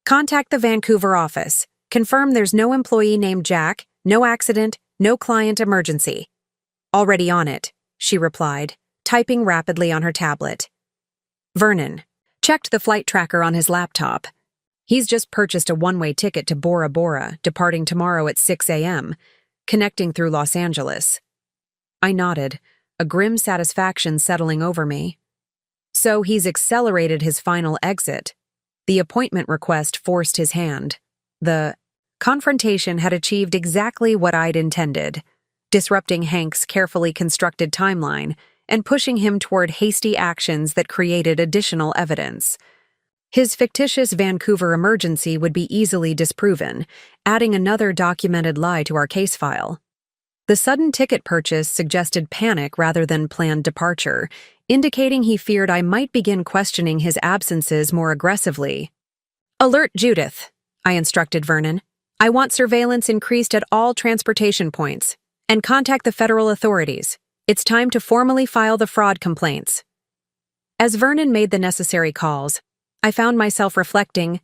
"Contact the Vancouver office. Confirm there's no employee named Jack, no accident, no client emergency." "Already on it," she replied, typing rapidly on her tablet. Vernon checked the flight tracker on his laptop. He's just purchased a one-way ticket to Bora Bora, departing tomorrow at 6 a.m., connecting through Los Angeles. I nodded, a grim satisfaction settling over me. So he's accelerated his final exit. The appointment request forced his hand. The confrontation had achieved exactly what I'd intended, disrupting Hank's carefully constructed timeline and pushing him toward hasty actions that created additional evidence. His fictitious Vancouver emergency would be easily disproven, adding another documented lie to our case file. The sudden ticket purchase suggested panic rather than planned departure, indicating he feared I might begin questioning his absences more aggressively. "Alert Judith," I instructed Vernon. "I want surveillance increased at all transportation points, and contact the federal authorities. It's time to formally file the fraud complaints." As Vernon made the necessary calls, I found myself reflecting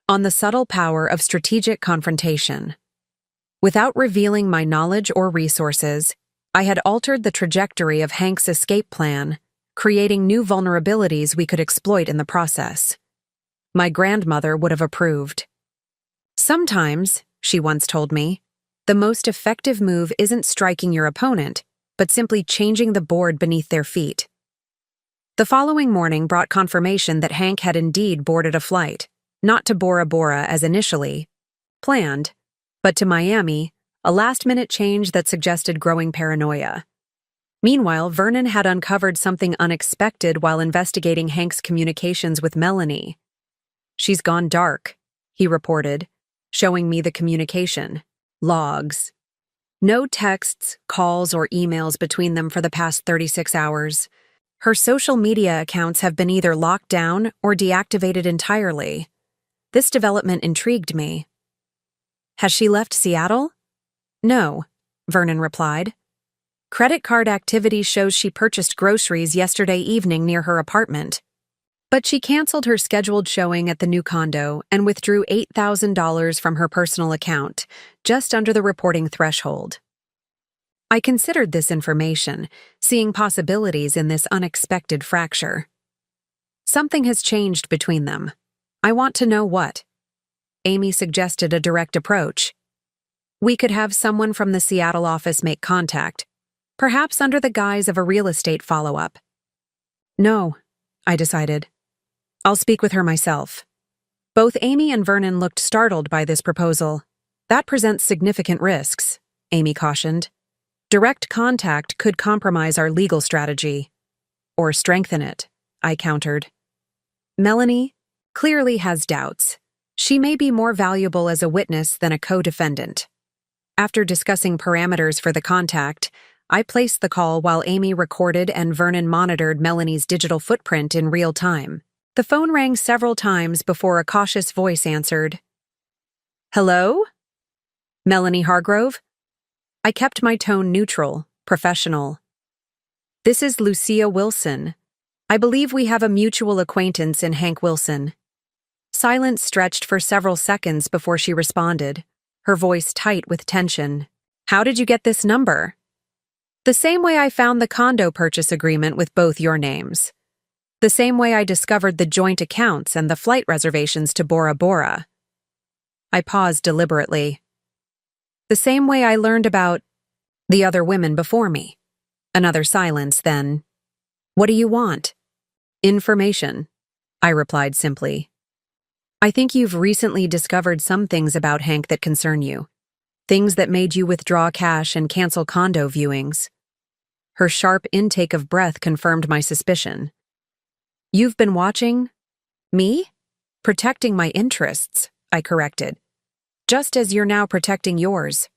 on the subtle power of strategic confrontation. Without revealing my knowledge or resources, I had altered the trajectory of Hank's escape plan, creating new vulnerabilities we could exploit in the process. My grandmother would have approved. "Sometimes," she once told me, "the most effective move isn't striking your opponent, but simply changing the board beneath their feet." The following morning brought confirmation that Hank had indeed boarded a flight, not to Bora Bora as initially planned, but to Miami, a last-minute change that suggested growing paranoia. Meanwhile, Vernon had uncovered something unexpected while investigating Hank's communications with Melanie. "She's gone dark," he reported, showing me the communication logs. No texts, calls, or emails between them for the past 36 hours. Her social media accounts have been either locked down or deactivated entirely. This development intrigued me. "Has she left Seattle?" "No," Vernon replied. "Credit card activity shows she purchased groceries yesterday evening near her apartment. But she canceled her scheduled showing at the new condo and withdrew $8,000 from her personal account, just under the reporting threshold." I considered this information, seeing possibilities in this unexpected fracture. "Something has changed between them. I want to know what." Amy suggested a direct approach. "We could have someone from the Seattle office make contact, perhaps under the guise of a real estate follow-up." "No," I decided. "I'll speak with her myself." Both Amy and Vernon looked startled by this proposal. "That presents significant risks," Amy cautioned. "Direct contact could compromise our legal strategy." "Or strengthen it," I countered. "Melanie clearly has doubts. She may be more valuable as a witness than a co-defendant." After discussing parameters for the contact, I placed the call while Amy recorded and Vernon monitored Melanie's digital footprint in real time. The phone rang several times before a cautious voice answered. "Hello? Melanie Hargrove?" I kept my tone neutral, professional. "This is Lucia Wilson. I believe we have a mutual acquaintance in Hank Wilson." Silence stretched for several seconds before she responded, her voice tight with tension. "How did you get this number?" "The same way I found the condo purchase agreement with both your names. The same way I discovered the joint accounts and the flight reservations to Bora Bora." I paused deliberately. "The same way I learned about the other women before me." Another silence, then. "What do you want?" "Information," I replied simply. "I think you've recently discovered some things about Hank that concern you. Things that made you withdraw cash and cancel condo viewings." Her sharp intake of breath confirmed my suspicion. "You've been watching me? Protecting my interests," I corrected. "Just as you're now protecting yours."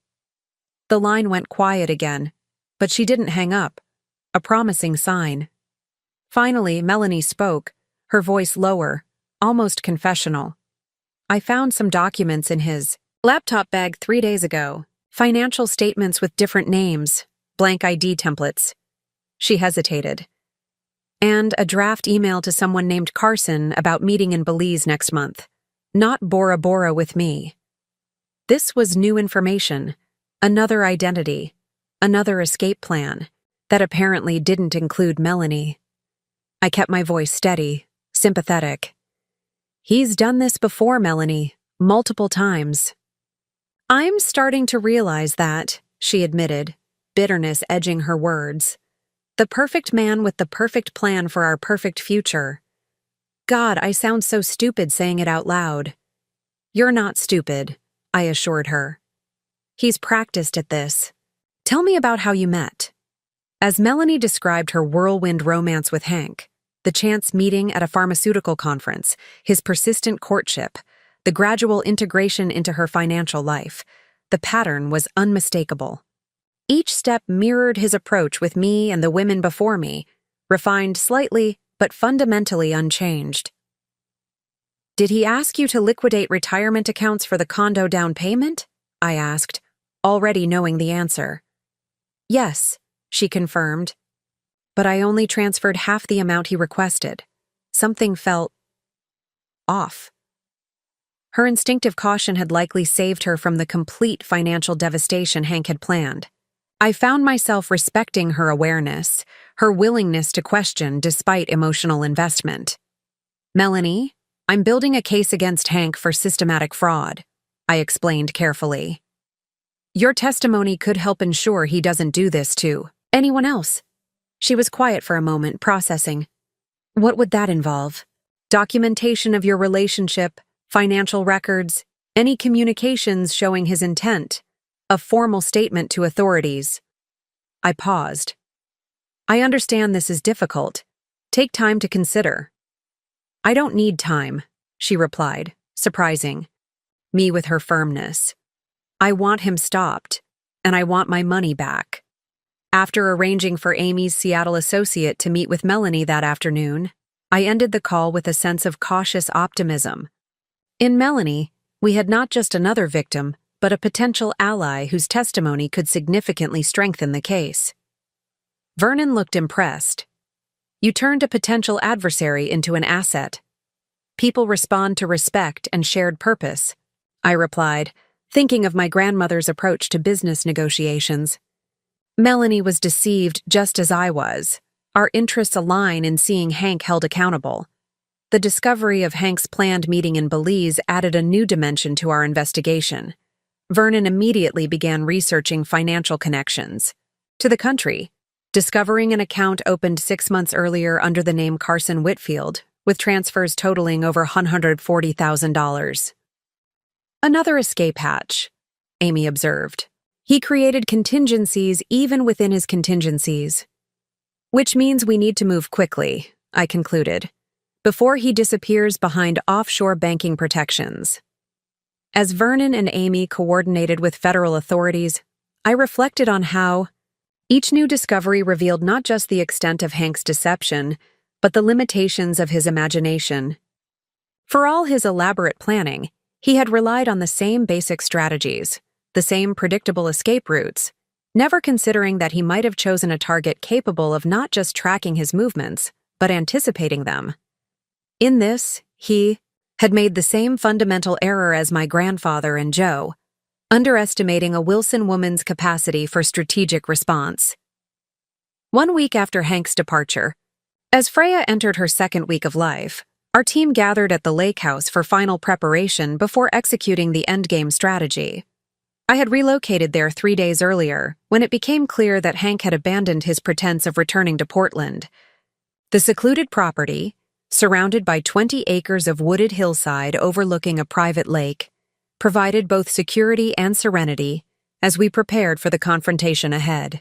The line went quiet again, but she didn't hang up, a promising sign. Finally, Melanie spoke, her voice lower, almost confessional. "I found some documents in his laptop bag 3 days ago. Financial statements with different names, blank ID templates." She hesitated. "And a draft email to someone named Carson about meeting in Belize next month. Not Bora Bora with me." This was new information, another identity, another escape plan that apparently didn't include Melanie. I kept my voice steady, sympathetic. "He's done this before, Melanie, multiple times." "I'm starting to realize that," she admitted, bitterness edging her words. "The perfect man with the perfect plan for our perfect future." God, I sound so stupid saying it out loud. "You're not stupid," I assured her. "He's practiced at this. Tell me about how you met." As Melanie described her whirlwind romance with Hank, the chance meeting at a pharmaceutical conference, his persistent courtship, the gradual integration into her financial life, the pattern was unmistakable. Each step mirrored his approach with me and the women before me, refined slightly but fundamentally unchanged. "Did he ask you to liquidate retirement accounts for the condo down payment?" I asked, already knowing the answer. "Yes," she confirmed. "But I only transferred half the amount he requested." Something felt off. Her instinctive caution had likely saved her from the complete financial devastation Hank had planned. I found myself respecting her awareness, her willingness to question despite emotional investment. "Melanie, I'm building a case against Hank for systematic fraud," I explained carefully. "Your testimony could help ensure he doesn't do this to anyone else." She was quiet for a moment, processing. "What would that involve?" "Documentation of your relationship, financial records, any communications showing his intent, a formal statement to authorities." I paused. "I understand this is difficult. Take time to consider." "I don't need time," she replied, surprising me with her firmness. "I want him stopped, and I want my money back." After arranging for Amy's Seattle associate to meet with Melanie that afternoon, I ended the call with a sense of cautious optimism. In Melanie, we had not just another victim, but a potential ally whose testimony could significantly strengthen the case. Vernon looked impressed. "You turned a potential adversary into an asset. People respond to respect and shared purpose," I replied, thinking of my grandmother's approach to business negotiations. Melanie was deceived just as I was. Our interests align in seeing Hank held accountable. The discovery of Hank's planned meeting in Belize added a new dimension to our investigation. Vernon immediately began researching financial connections to the country, discovering an account opened 6 months earlier under the name Carson Whitfield, with transfers totaling over $140,000. "Another escape hatch," Amy observed. "He created contingencies even within his contingencies." "Which means we need to move quickly," I concluded, "before he disappears behind offshore banking protections." As Vernon and Amy coordinated with federal authorities, I reflected on how each new discovery revealed not just the extent of Hank's deception, but the limitations of his imagination. For all his elaborate planning, he had relied on the same basic strategies, the same predictable escape routes, never considering that he might have chosen a target capable of not just tracking his movements, but anticipating them. In this, he had made the same fundamental error as my grandfather and Joe, underestimating a Wilson woman's capacity for strategic response. 1 week after Hank's departure, as Freya entered her second week of life, our team gathered at the lake house for final preparation before executing the endgame strategy. I had relocated there 3 days earlier, when it became clear that Hank had abandoned his pretense of returning to Portland. The secluded property, surrounded by 20 acres of wooded hillside overlooking a private lake, provided both security and serenity as we prepared for the confrontation ahead.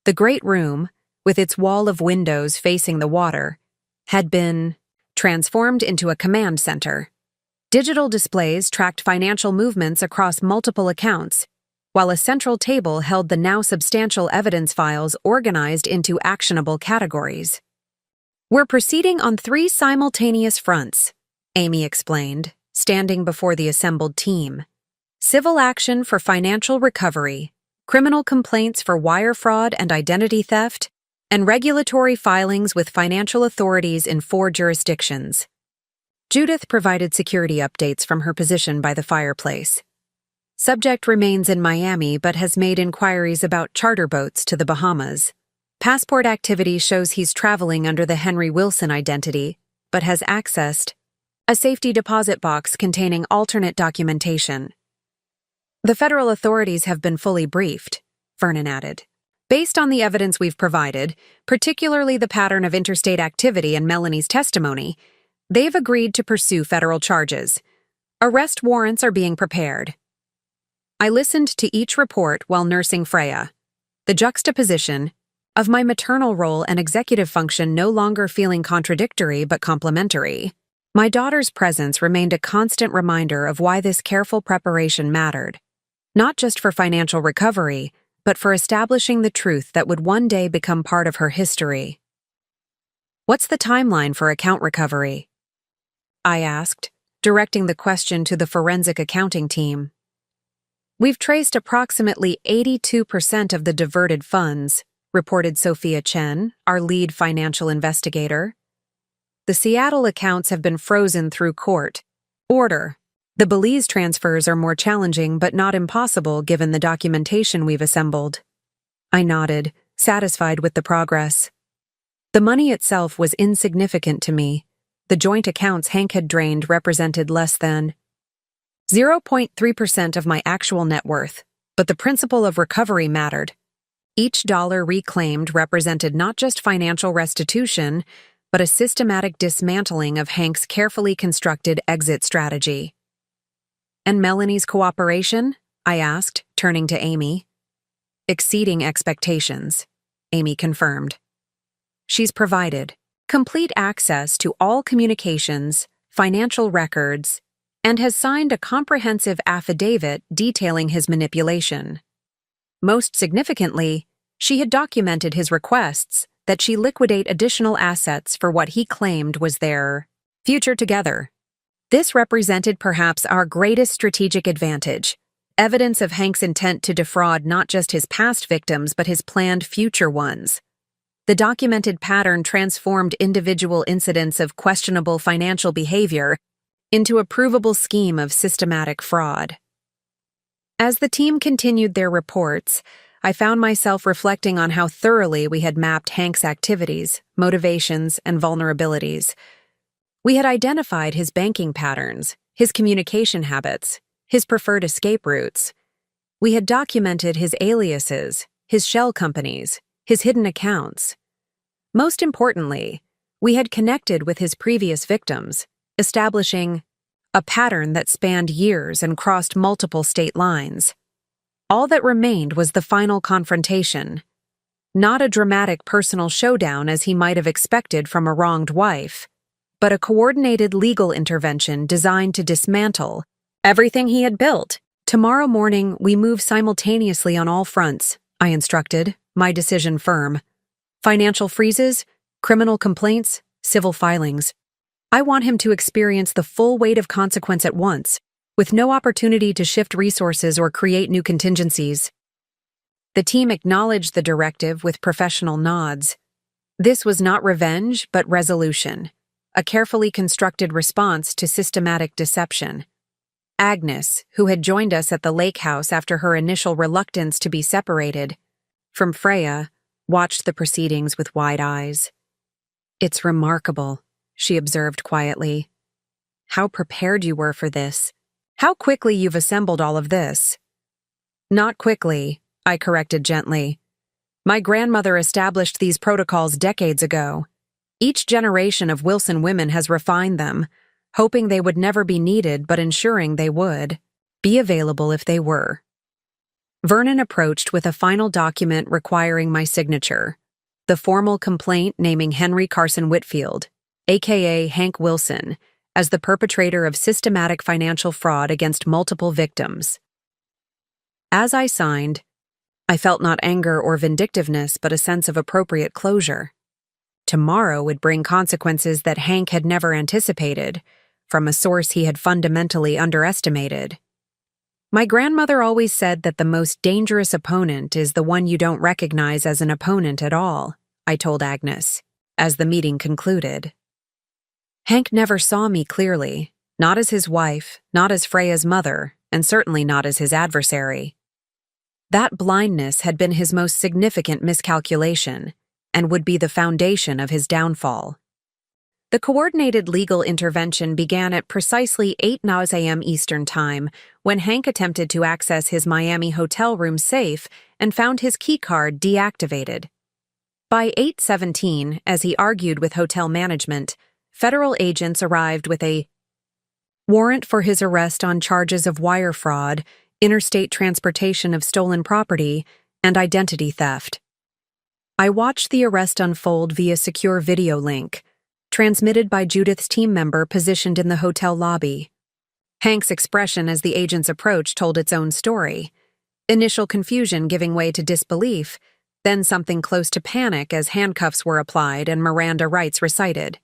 The great room, with its wall of windows facing the water, had been transformed into a command center. Digital displays tracked financial movements across multiple accounts, while a central table held the now substantial evidence files organized into actionable categories. "We're proceeding on 3 simultaneous fronts," Amy explained, standing before the assembled team. "Civil action for financial recovery, criminal complaints for wire fraud and identity theft, and regulatory filings with financial authorities in 4 jurisdictions." Judith provided security updates from her position by the fireplace. "Subject remains in Miami but has made inquiries about charter boats to the Bahamas. Passport activity shows he's traveling under the Henry Wilson identity, but has accessed a safety deposit box containing alternate documentation." "The federal authorities have been fully briefed," Vernon added. "Based on the evidence we've provided, particularly the pattern of interstate activity and Melanie's testimony, they've agreed to pursue federal charges. Arrest warrants are being prepared." I listened to each report while nursing Freya. The juxtaposition of my maternal role and executive function no longer feeling contradictory but complementary. My daughter's presence remained a constant reminder of why this careful preparation mattered, not just for financial recovery, but for establishing the truth that would one day become part of her history. "What's the timeline for account recovery?" I asked, directing the question to the forensic accounting team. "We've traced approximately 82% of the diverted funds," reported Sophia Chen, our lead financial investigator. "The Seattle accounts have been frozen through court order. The Belize transfers are more challenging but not impossible given the documentation we've assembled." I nodded, satisfied with the progress. The money itself was insignificant to me. The joint accounts Hank had drained represented less than 0.3% of my actual net worth, but the principle of recovery mattered. Each dollar reclaimed represented not just financial restitution, but a systematic dismantling of Hank's carefully constructed exit strategy. "And Melanie's cooperation?" I asked, turning to Amy. "Exceeding expectations," Amy confirmed. "She's provided complete access to all communications, financial records, and has signed a comprehensive affidavit detailing his manipulation. Most significantly, she had documented his requests that she liquidate additional assets for what he claimed was their future together. This represented perhaps our greatest strategic advantage, evidence of Hank's intent to defraud not just his past victims but his planned future ones. The documented pattern transformed individual incidents of questionable financial behavior into a provable scheme of systematic fraud. As the team continued their reports, I found myself reflecting on how thoroughly we had mapped Hank's activities, motivations, and vulnerabilities. We had identified his banking patterns, his communication habits, his preferred escape routes. We had documented his aliases, his shell companies, his hidden accounts. Most importantly, we had connected with his previous victims, establishing a pattern that spanned years and crossed multiple state lines. All that remained was the final confrontation. Not a dramatic personal showdown as he might have expected from a wronged wife, but a coordinated legal intervention designed to dismantle Everything he had built. Tomorrow morning, we move simultaneously on all fronts, I instructed, my decision firm. Financial freezes, criminal complaints, civil filings. I want him to experience the full weight of consequence at once, with no opportunity to shift resources or create new contingencies. The team acknowledged the directive with professional nods. This was not revenge, but resolution, a carefully constructed response to systematic deception. Agnes, who had joined us at the lake house after her initial reluctance to be separated from Freya, watched the proceedings with wide eyes. "It's remarkable," she observed quietly. "How prepared you were for this. How quickly you've assembled all of this." "Not quickly," I corrected gently. "My grandmother established these protocols decades ago. Each generation of Wilson women has refined them, hoping they would never be needed but ensuring they would be available if they were." Vernon approached with a final document requiring my signature, the formal complaint naming Henry Carson Whitfield, a.k.a. Hank Wilson, as the perpetrator of systematic financial fraud against multiple victims. As I signed, I felt not anger or vindictiveness but a sense of appropriate closure. Tomorrow would bring consequences that Hank had never anticipated, from a source he had fundamentally underestimated. My grandmother always said that the most dangerous opponent is the one you don't recognize as an opponent at all, I told Agnes, as the meeting concluded. Hank never saw me clearly, not as his wife, not as Freya's mother, and certainly not as his adversary. That blindness had been his most significant miscalculation, and would be the foundation of his downfall. The coordinated legal intervention began at precisely 8 a.m. Eastern Time, when Hank attempted to access his Miami hotel room safe and found his keycard deactivated. By 8:17, as he argued with hotel management, federal agents arrived with a warrant for his arrest on charges of wire fraud, interstate transportation of stolen property, and identity theft. I watched the arrest unfold via secure video link, transmitted by Judith's team member positioned in the hotel lobby. Hank's expression as the agents approached told its own story. Initial confusion giving way to disbelief, then something close to panic as handcuffs were applied and Miranda rights recited.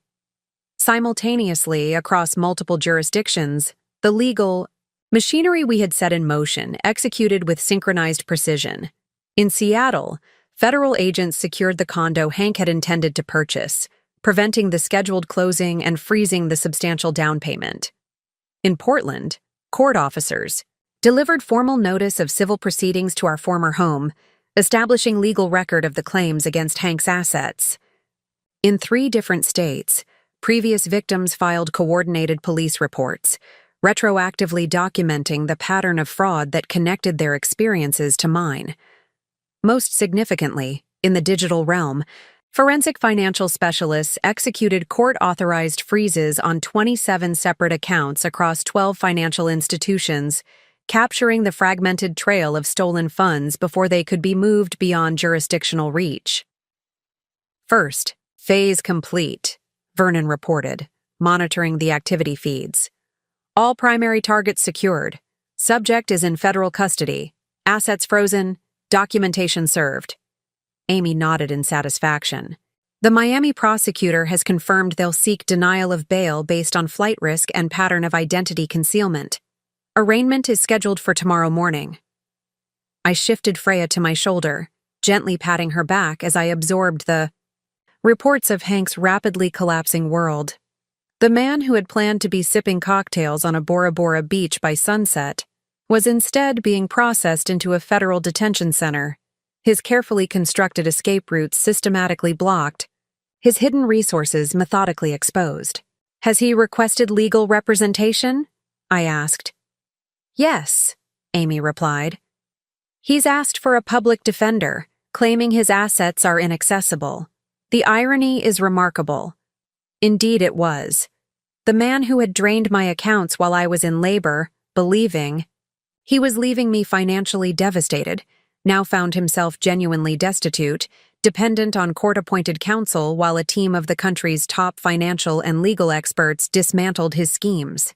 Simultaneously, across multiple jurisdictions, the legal machinery we had set in motion executed with synchronized precision. In Seattle, federal agents secured the condo Hank had intended to purchase, preventing the scheduled closing and freezing the substantial down payment. In Portland, court officers delivered formal notice of civil proceedings to our former home, establishing legal record of the claims against Hank's assets. In 3 different states, previous victims filed coordinated police reports, retroactively documenting the pattern of fraud that connected their experiences to mine. Most significantly, in the digital realm, forensic financial specialists executed court-authorized freezes on 27 separate accounts across 12 financial institutions, capturing the fragmented trail of stolen funds before they could be moved beyond jurisdictional reach. "First, phase complete," Vernon reported, monitoring the activity feeds. "All primary targets secured. Subject is in federal custody. Assets frozen. Documentation served." Amy nodded in satisfaction. "The Miami prosecutor has confirmed they'll seek denial of bail based on flight risk and pattern of identity concealment. Arraignment is scheduled for tomorrow morning." I shifted Freya to my shoulder, gently patting her back as I absorbed the reports of Hank's rapidly collapsing world. The man who had planned to be sipping cocktails on a Bora Bora beach by sunset was instead being processed into a federal detention center, his carefully constructed escape routes systematically blocked, his hidden resources methodically exposed. "Has he requested legal representation?" I asked. "Yes," Amy replied. "He's asked for a public defender, claiming his assets are inaccessible. The irony is remarkable." Indeed it was. The man who had drained my accounts while I was in labor, believing he was leaving me financially devastated, now found himself genuinely destitute, dependent on court-appointed counsel while a team of the country's top financial and legal experts dismantled his schemes.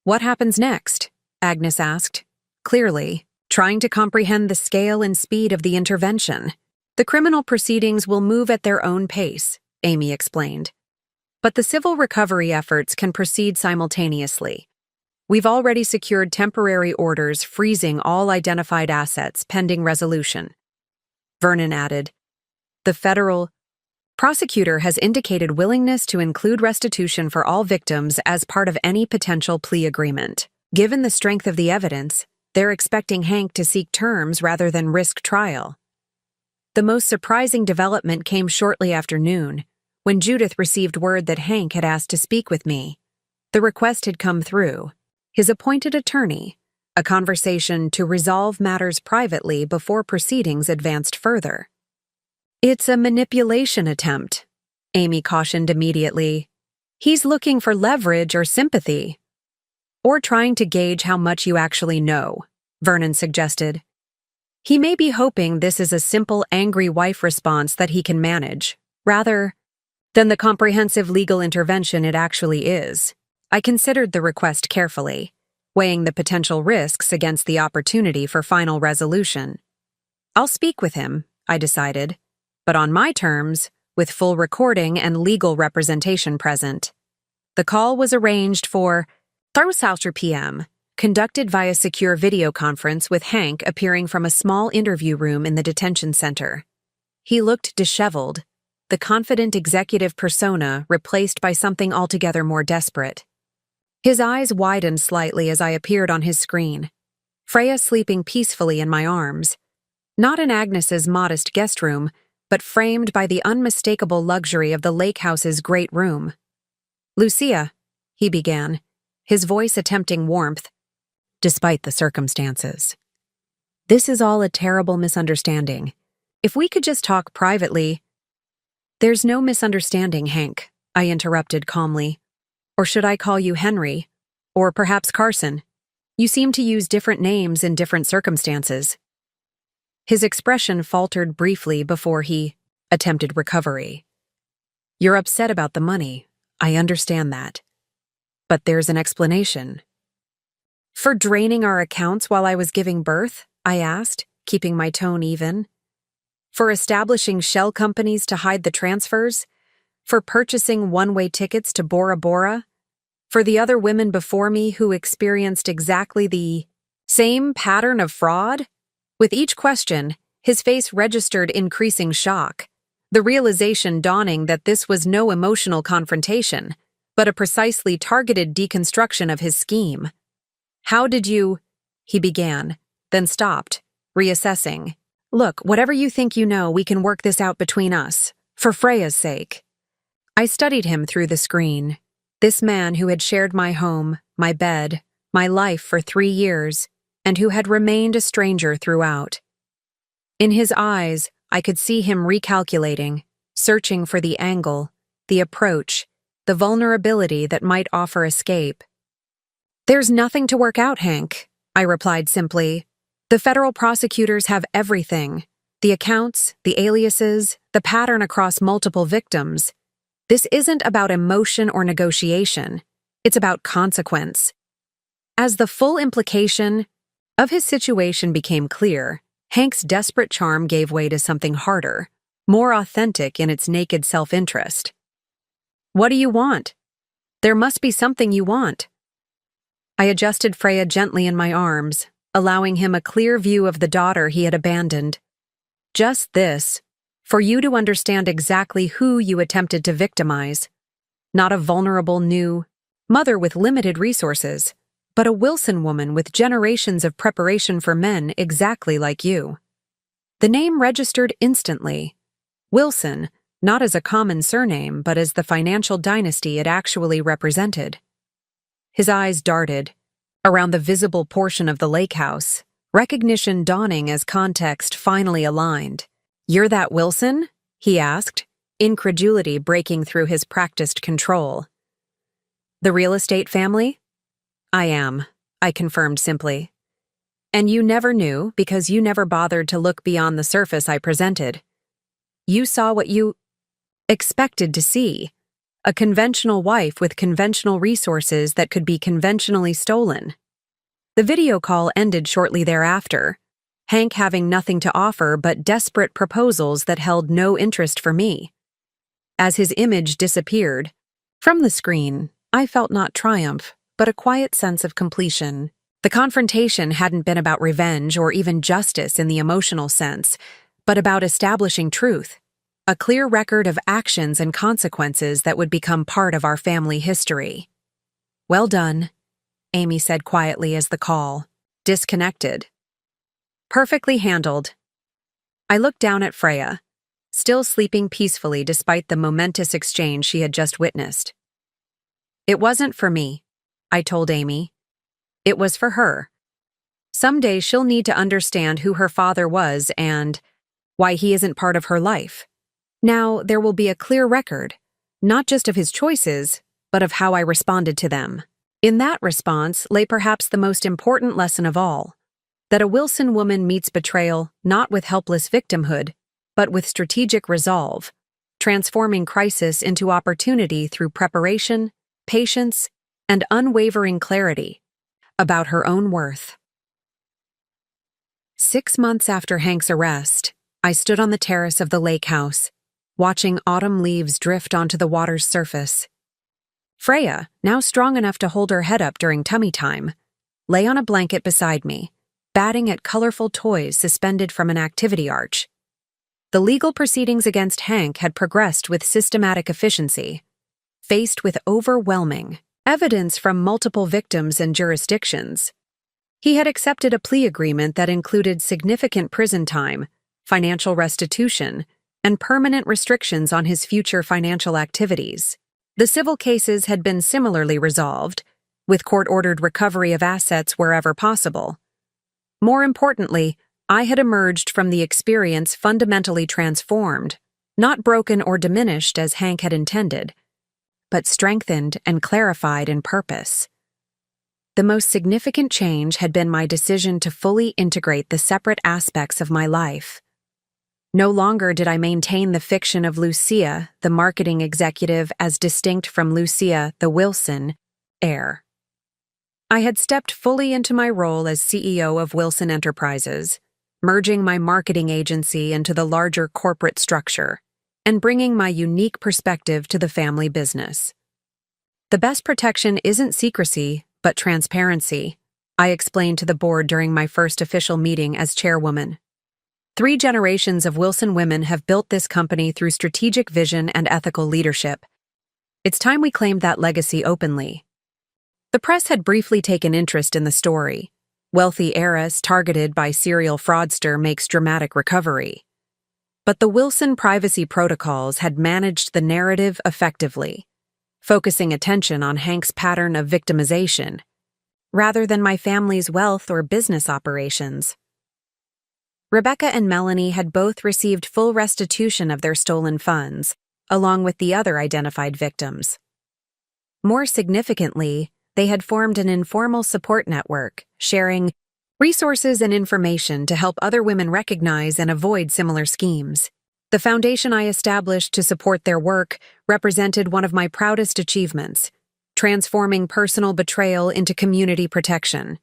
"What happens next?" Agnes asked, clearly, trying to comprehend the scale and speed of the intervention. The criminal proceedings will move at their own pace, Amy explained. But the civil recovery efforts can proceed simultaneously. We've already secured temporary orders freezing all identified assets pending resolution. Vernon added, the federal prosecutor has indicated willingness to include restitution for all victims as part of any potential plea agreement. Given the strength of the evidence, they're expecting Hank to seek terms rather than risk trial. The most surprising development came shortly after noon, when Judith received word that Hank had asked to speak with me. The request had come through his appointed attorney, a conversation to resolve matters privately before proceedings advanced further. It's a manipulation attempt, Amy cautioned immediately. He's looking for leverage or sympathy. Or trying to gauge how much you actually know, Vernon suggested. He may be hoping this is a simple angry wife response that he can manage, rather than the comprehensive legal intervention it actually is. I considered the request carefully, weighing the potential risks against the opportunity for final resolution. I'll speak with him, I decided, but on my terms, with full recording and legal representation present. The call was arranged for Thursday p.m., conducted via secure video conference with Hank appearing from a small interview room in the detention center. He looked disheveled, the confident executive persona replaced by something altogether more desperate. His eyes widened slightly as I appeared on his screen, Freya sleeping peacefully in my arms, not in Agnes's modest guest room, but framed by the unmistakable luxury of the lake house's great room. Lucia, he began, his voice attempting warmth, despite the circumstances. This is all a terrible misunderstanding. If we could just talk privately— There's no misunderstanding, Hank, I interrupted calmly. Or should I call you Henry? Or perhaps Carson? You seem to use different names in different circumstances. His expression faltered briefly before he attempted recovery. You're upset about the money. I understand that. But there's an explanation. For draining our accounts while I was giving birth? I asked, keeping my tone even. For establishing shell companies to hide the transfers? For purchasing one-way tickets to Bora Bora? For the other women before me who experienced exactly the same pattern of fraud? With each question, his face registered increasing shock, the realization dawning that this was no emotional confrontation, but a precisely targeted deconstruction of his scheme. How did you— he began, then stopped, reassessing. Look, whatever you think you know, we can work this out between us, for Freya's sake. I studied him through the screen. This man who had shared my home, my bed, my life for 3 years, and who had remained a stranger throughout. In his eyes, I could see him recalculating, searching for the angle, the approach, the vulnerability that might offer escape. There's nothing to work out, Hank, I replied simply. The federal prosecutors have everything. The accounts, the aliases, the pattern across multiple victims. This isn't about emotion or negotiation. It's about consequence. As the full implication of his situation became clear, Hank's desperate charm gave way to something harder, more authentic in its naked self-interest. What do you want? There must be something you want. I adjusted Freya gently in my arms, allowing him a clear view of the daughter he had abandoned. Just this, for you to understand exactly who you attempted to victimize. Not a vulnerable new mother with limited resources, but a Wilson woman with generations of preparation for men exactly like you. The name registered instantly. Wilson, not as a common surname, but as the financial dynasty it actually represented. His eyes darted around the visible portion of the lake house, recognition dawning as context finally aligned. You're that Wilson? He asked, incredulity breaking through his practiced control. The real estate family? I am, I confirmed simply. And you never knew because you never bothered to look beyond the surface I presented. You saw what you expected to see, a conventional wife with conventional resources that could be conventionally stolen. The video call ended shortly thereafter, Hank having nothing to offer but desperate proposals that held no interest for me. As his image disappeared from the screen, I felt not triumph, but a quiet sense of completion. The confrontation hadn't been about revenge or even justice in the emotional sense, but about establishing truth, a clear record of actions and consequences that would become part of our family history. "Well done," Amy said quietly as the call disconnected. "Perfectly handled." I looked down at Freya, still sleeping peacefully despite the momentous exchange she had just witnessed. "It wasn't for me," I told Amy. "It was for her. Someday she'll need to understand who her father was and why he isn't part of her life. Now there will be a clear record, not just of his choices, but of how I responded to them." In that response lay perhaps the most important lesson of all, that a Wilson woman meets betrayal not with helpless victimhood, but with strategic resolve, transforming crisis into opportunity through preparation, patience, and unwavering clarity about her own worth. 6 months after Hank's arrest, I stood on the terrace of the lake house, watching autumn leaves drift onto the water's surface. Freya, now strong enough to hold her head up during tummy time, lay on a blanket beside me, batting at colorful toys suspended from an activity arch. The legal proceedings against Hank had progressed with systematic efficiency, faced with overwhelming evidence from multiple victims and jurisdictions. He had accepted a plea agreement that included significant prison time, financial restitution, and permanent restrictions on his future financial activities. The civil cases had been similarly resolved, with court-ordered recovery of assets wherever possible. More importantly, I had emerged from the experience fundamentally transformed, not broken or diminished as Hank had intended, but strengthened and clarified in purpose. The most significant change had been my decision to fully integrate the separate aspects of my life. No longer did I maintain the fiction of Lucia, the marketing executive, as distinct from Lucia, the Wilson, heir. I had stepped fully into my role as CEO of Wilson Enterprises, merging my marketing agency into the larger corporate structure, and bringing my unique perspective to the family business. The best protection isn't secrecy, but transparency, I explained to the board during my first official meeting as chairwoman. 3 generations of Wilson women have built this company through strategic vision and ethical leadership. It's time we claimed that legacy openly. The press had briefly taken interest in the story. Wealthy heiress targeted by serial fraudster makes dramatic recovery. But the Wilson privacy protocols had managed the narrative effectively, focusing attention on Hank's pattern of victimization, rather than my family's wealth or business operations. Rebecca and Melanie had both received full restitution of their stolen funds, along with the other identified victims. More significantly, they had formed an informal support network, sharing resources and information to help other women recognize and avoid similar schemes. The foundation I established to support their work represented one of my proudest achievements, transforming personal betrayal into community protection.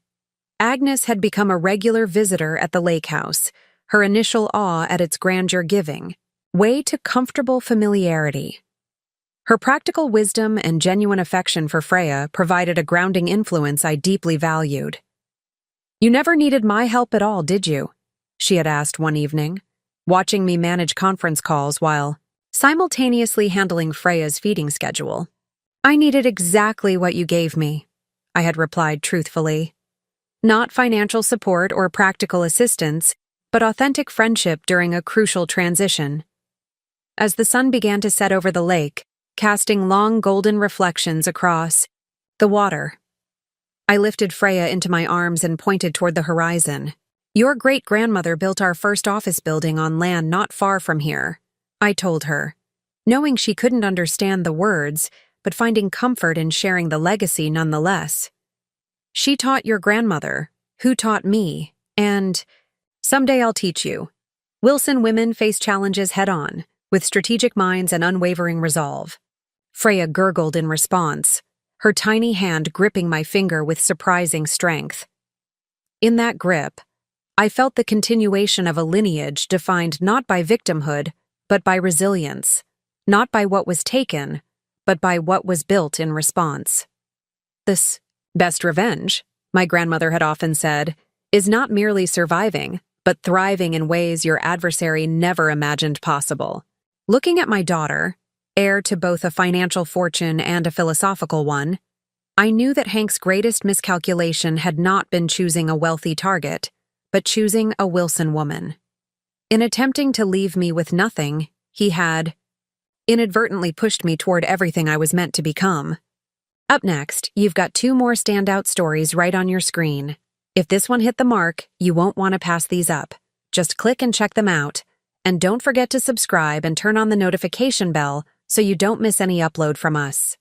Agnes had become a regular visitor at the lake house, her initial awe at its grandeur giving way to comfortable familiarity. Her practical wisdom and genuine affection for Freya provided a grounding influence I deeply valued. "You never needed my help at all, did you?" she had asked one evening, watching me manage conference calls while simultaneously handling Freya's feeding schedule. "I needed exactly what you gave me," I had replied truthfully. "Not financial support or practical assistance, but authentic friendship during a crucial transition." As the sun began to set over the lake, casting long golden reflections across the water, I lifted Freya into my arms and pointed toward the horizon. "Your great-grandmother built our first office building on land not far from here," I told her, knowing she couldn't understand the words, but finding comfort in sharing the legacy nonetheless. "She taught your grandmother, who taught me, and someday I'll teach you." Wilson women face challenges head-on, with strategic minds and unwavering resolve. Freya gurgled in response, her tiny hand gripping my finger with surprising strength. In that grip, I felt the continuation of a lineage defined not by victimhood, but by resilience, not by what was taken, but by what was built in response. This best revenge, my grandmother had often said, is not merely surviving, but thriving in ways your adversary never imagined possible. Looking at my daughter, heir to both a financial fortune and a philosophical one, I knew that Hank's greatest miscalculation had not been choosing a wealthy target, but choosing a Wilson woman. In attempting to leave me with nothing, he had inadvertently pushed me toward everything I was meant to become. Up next, you've got 2 more standout stories right on your screen. If this one hit the mark, you won't want to pass these up. Just click and check them out. And don't forget to subscribe and turn on the notification bell so you don't miss any upload from us.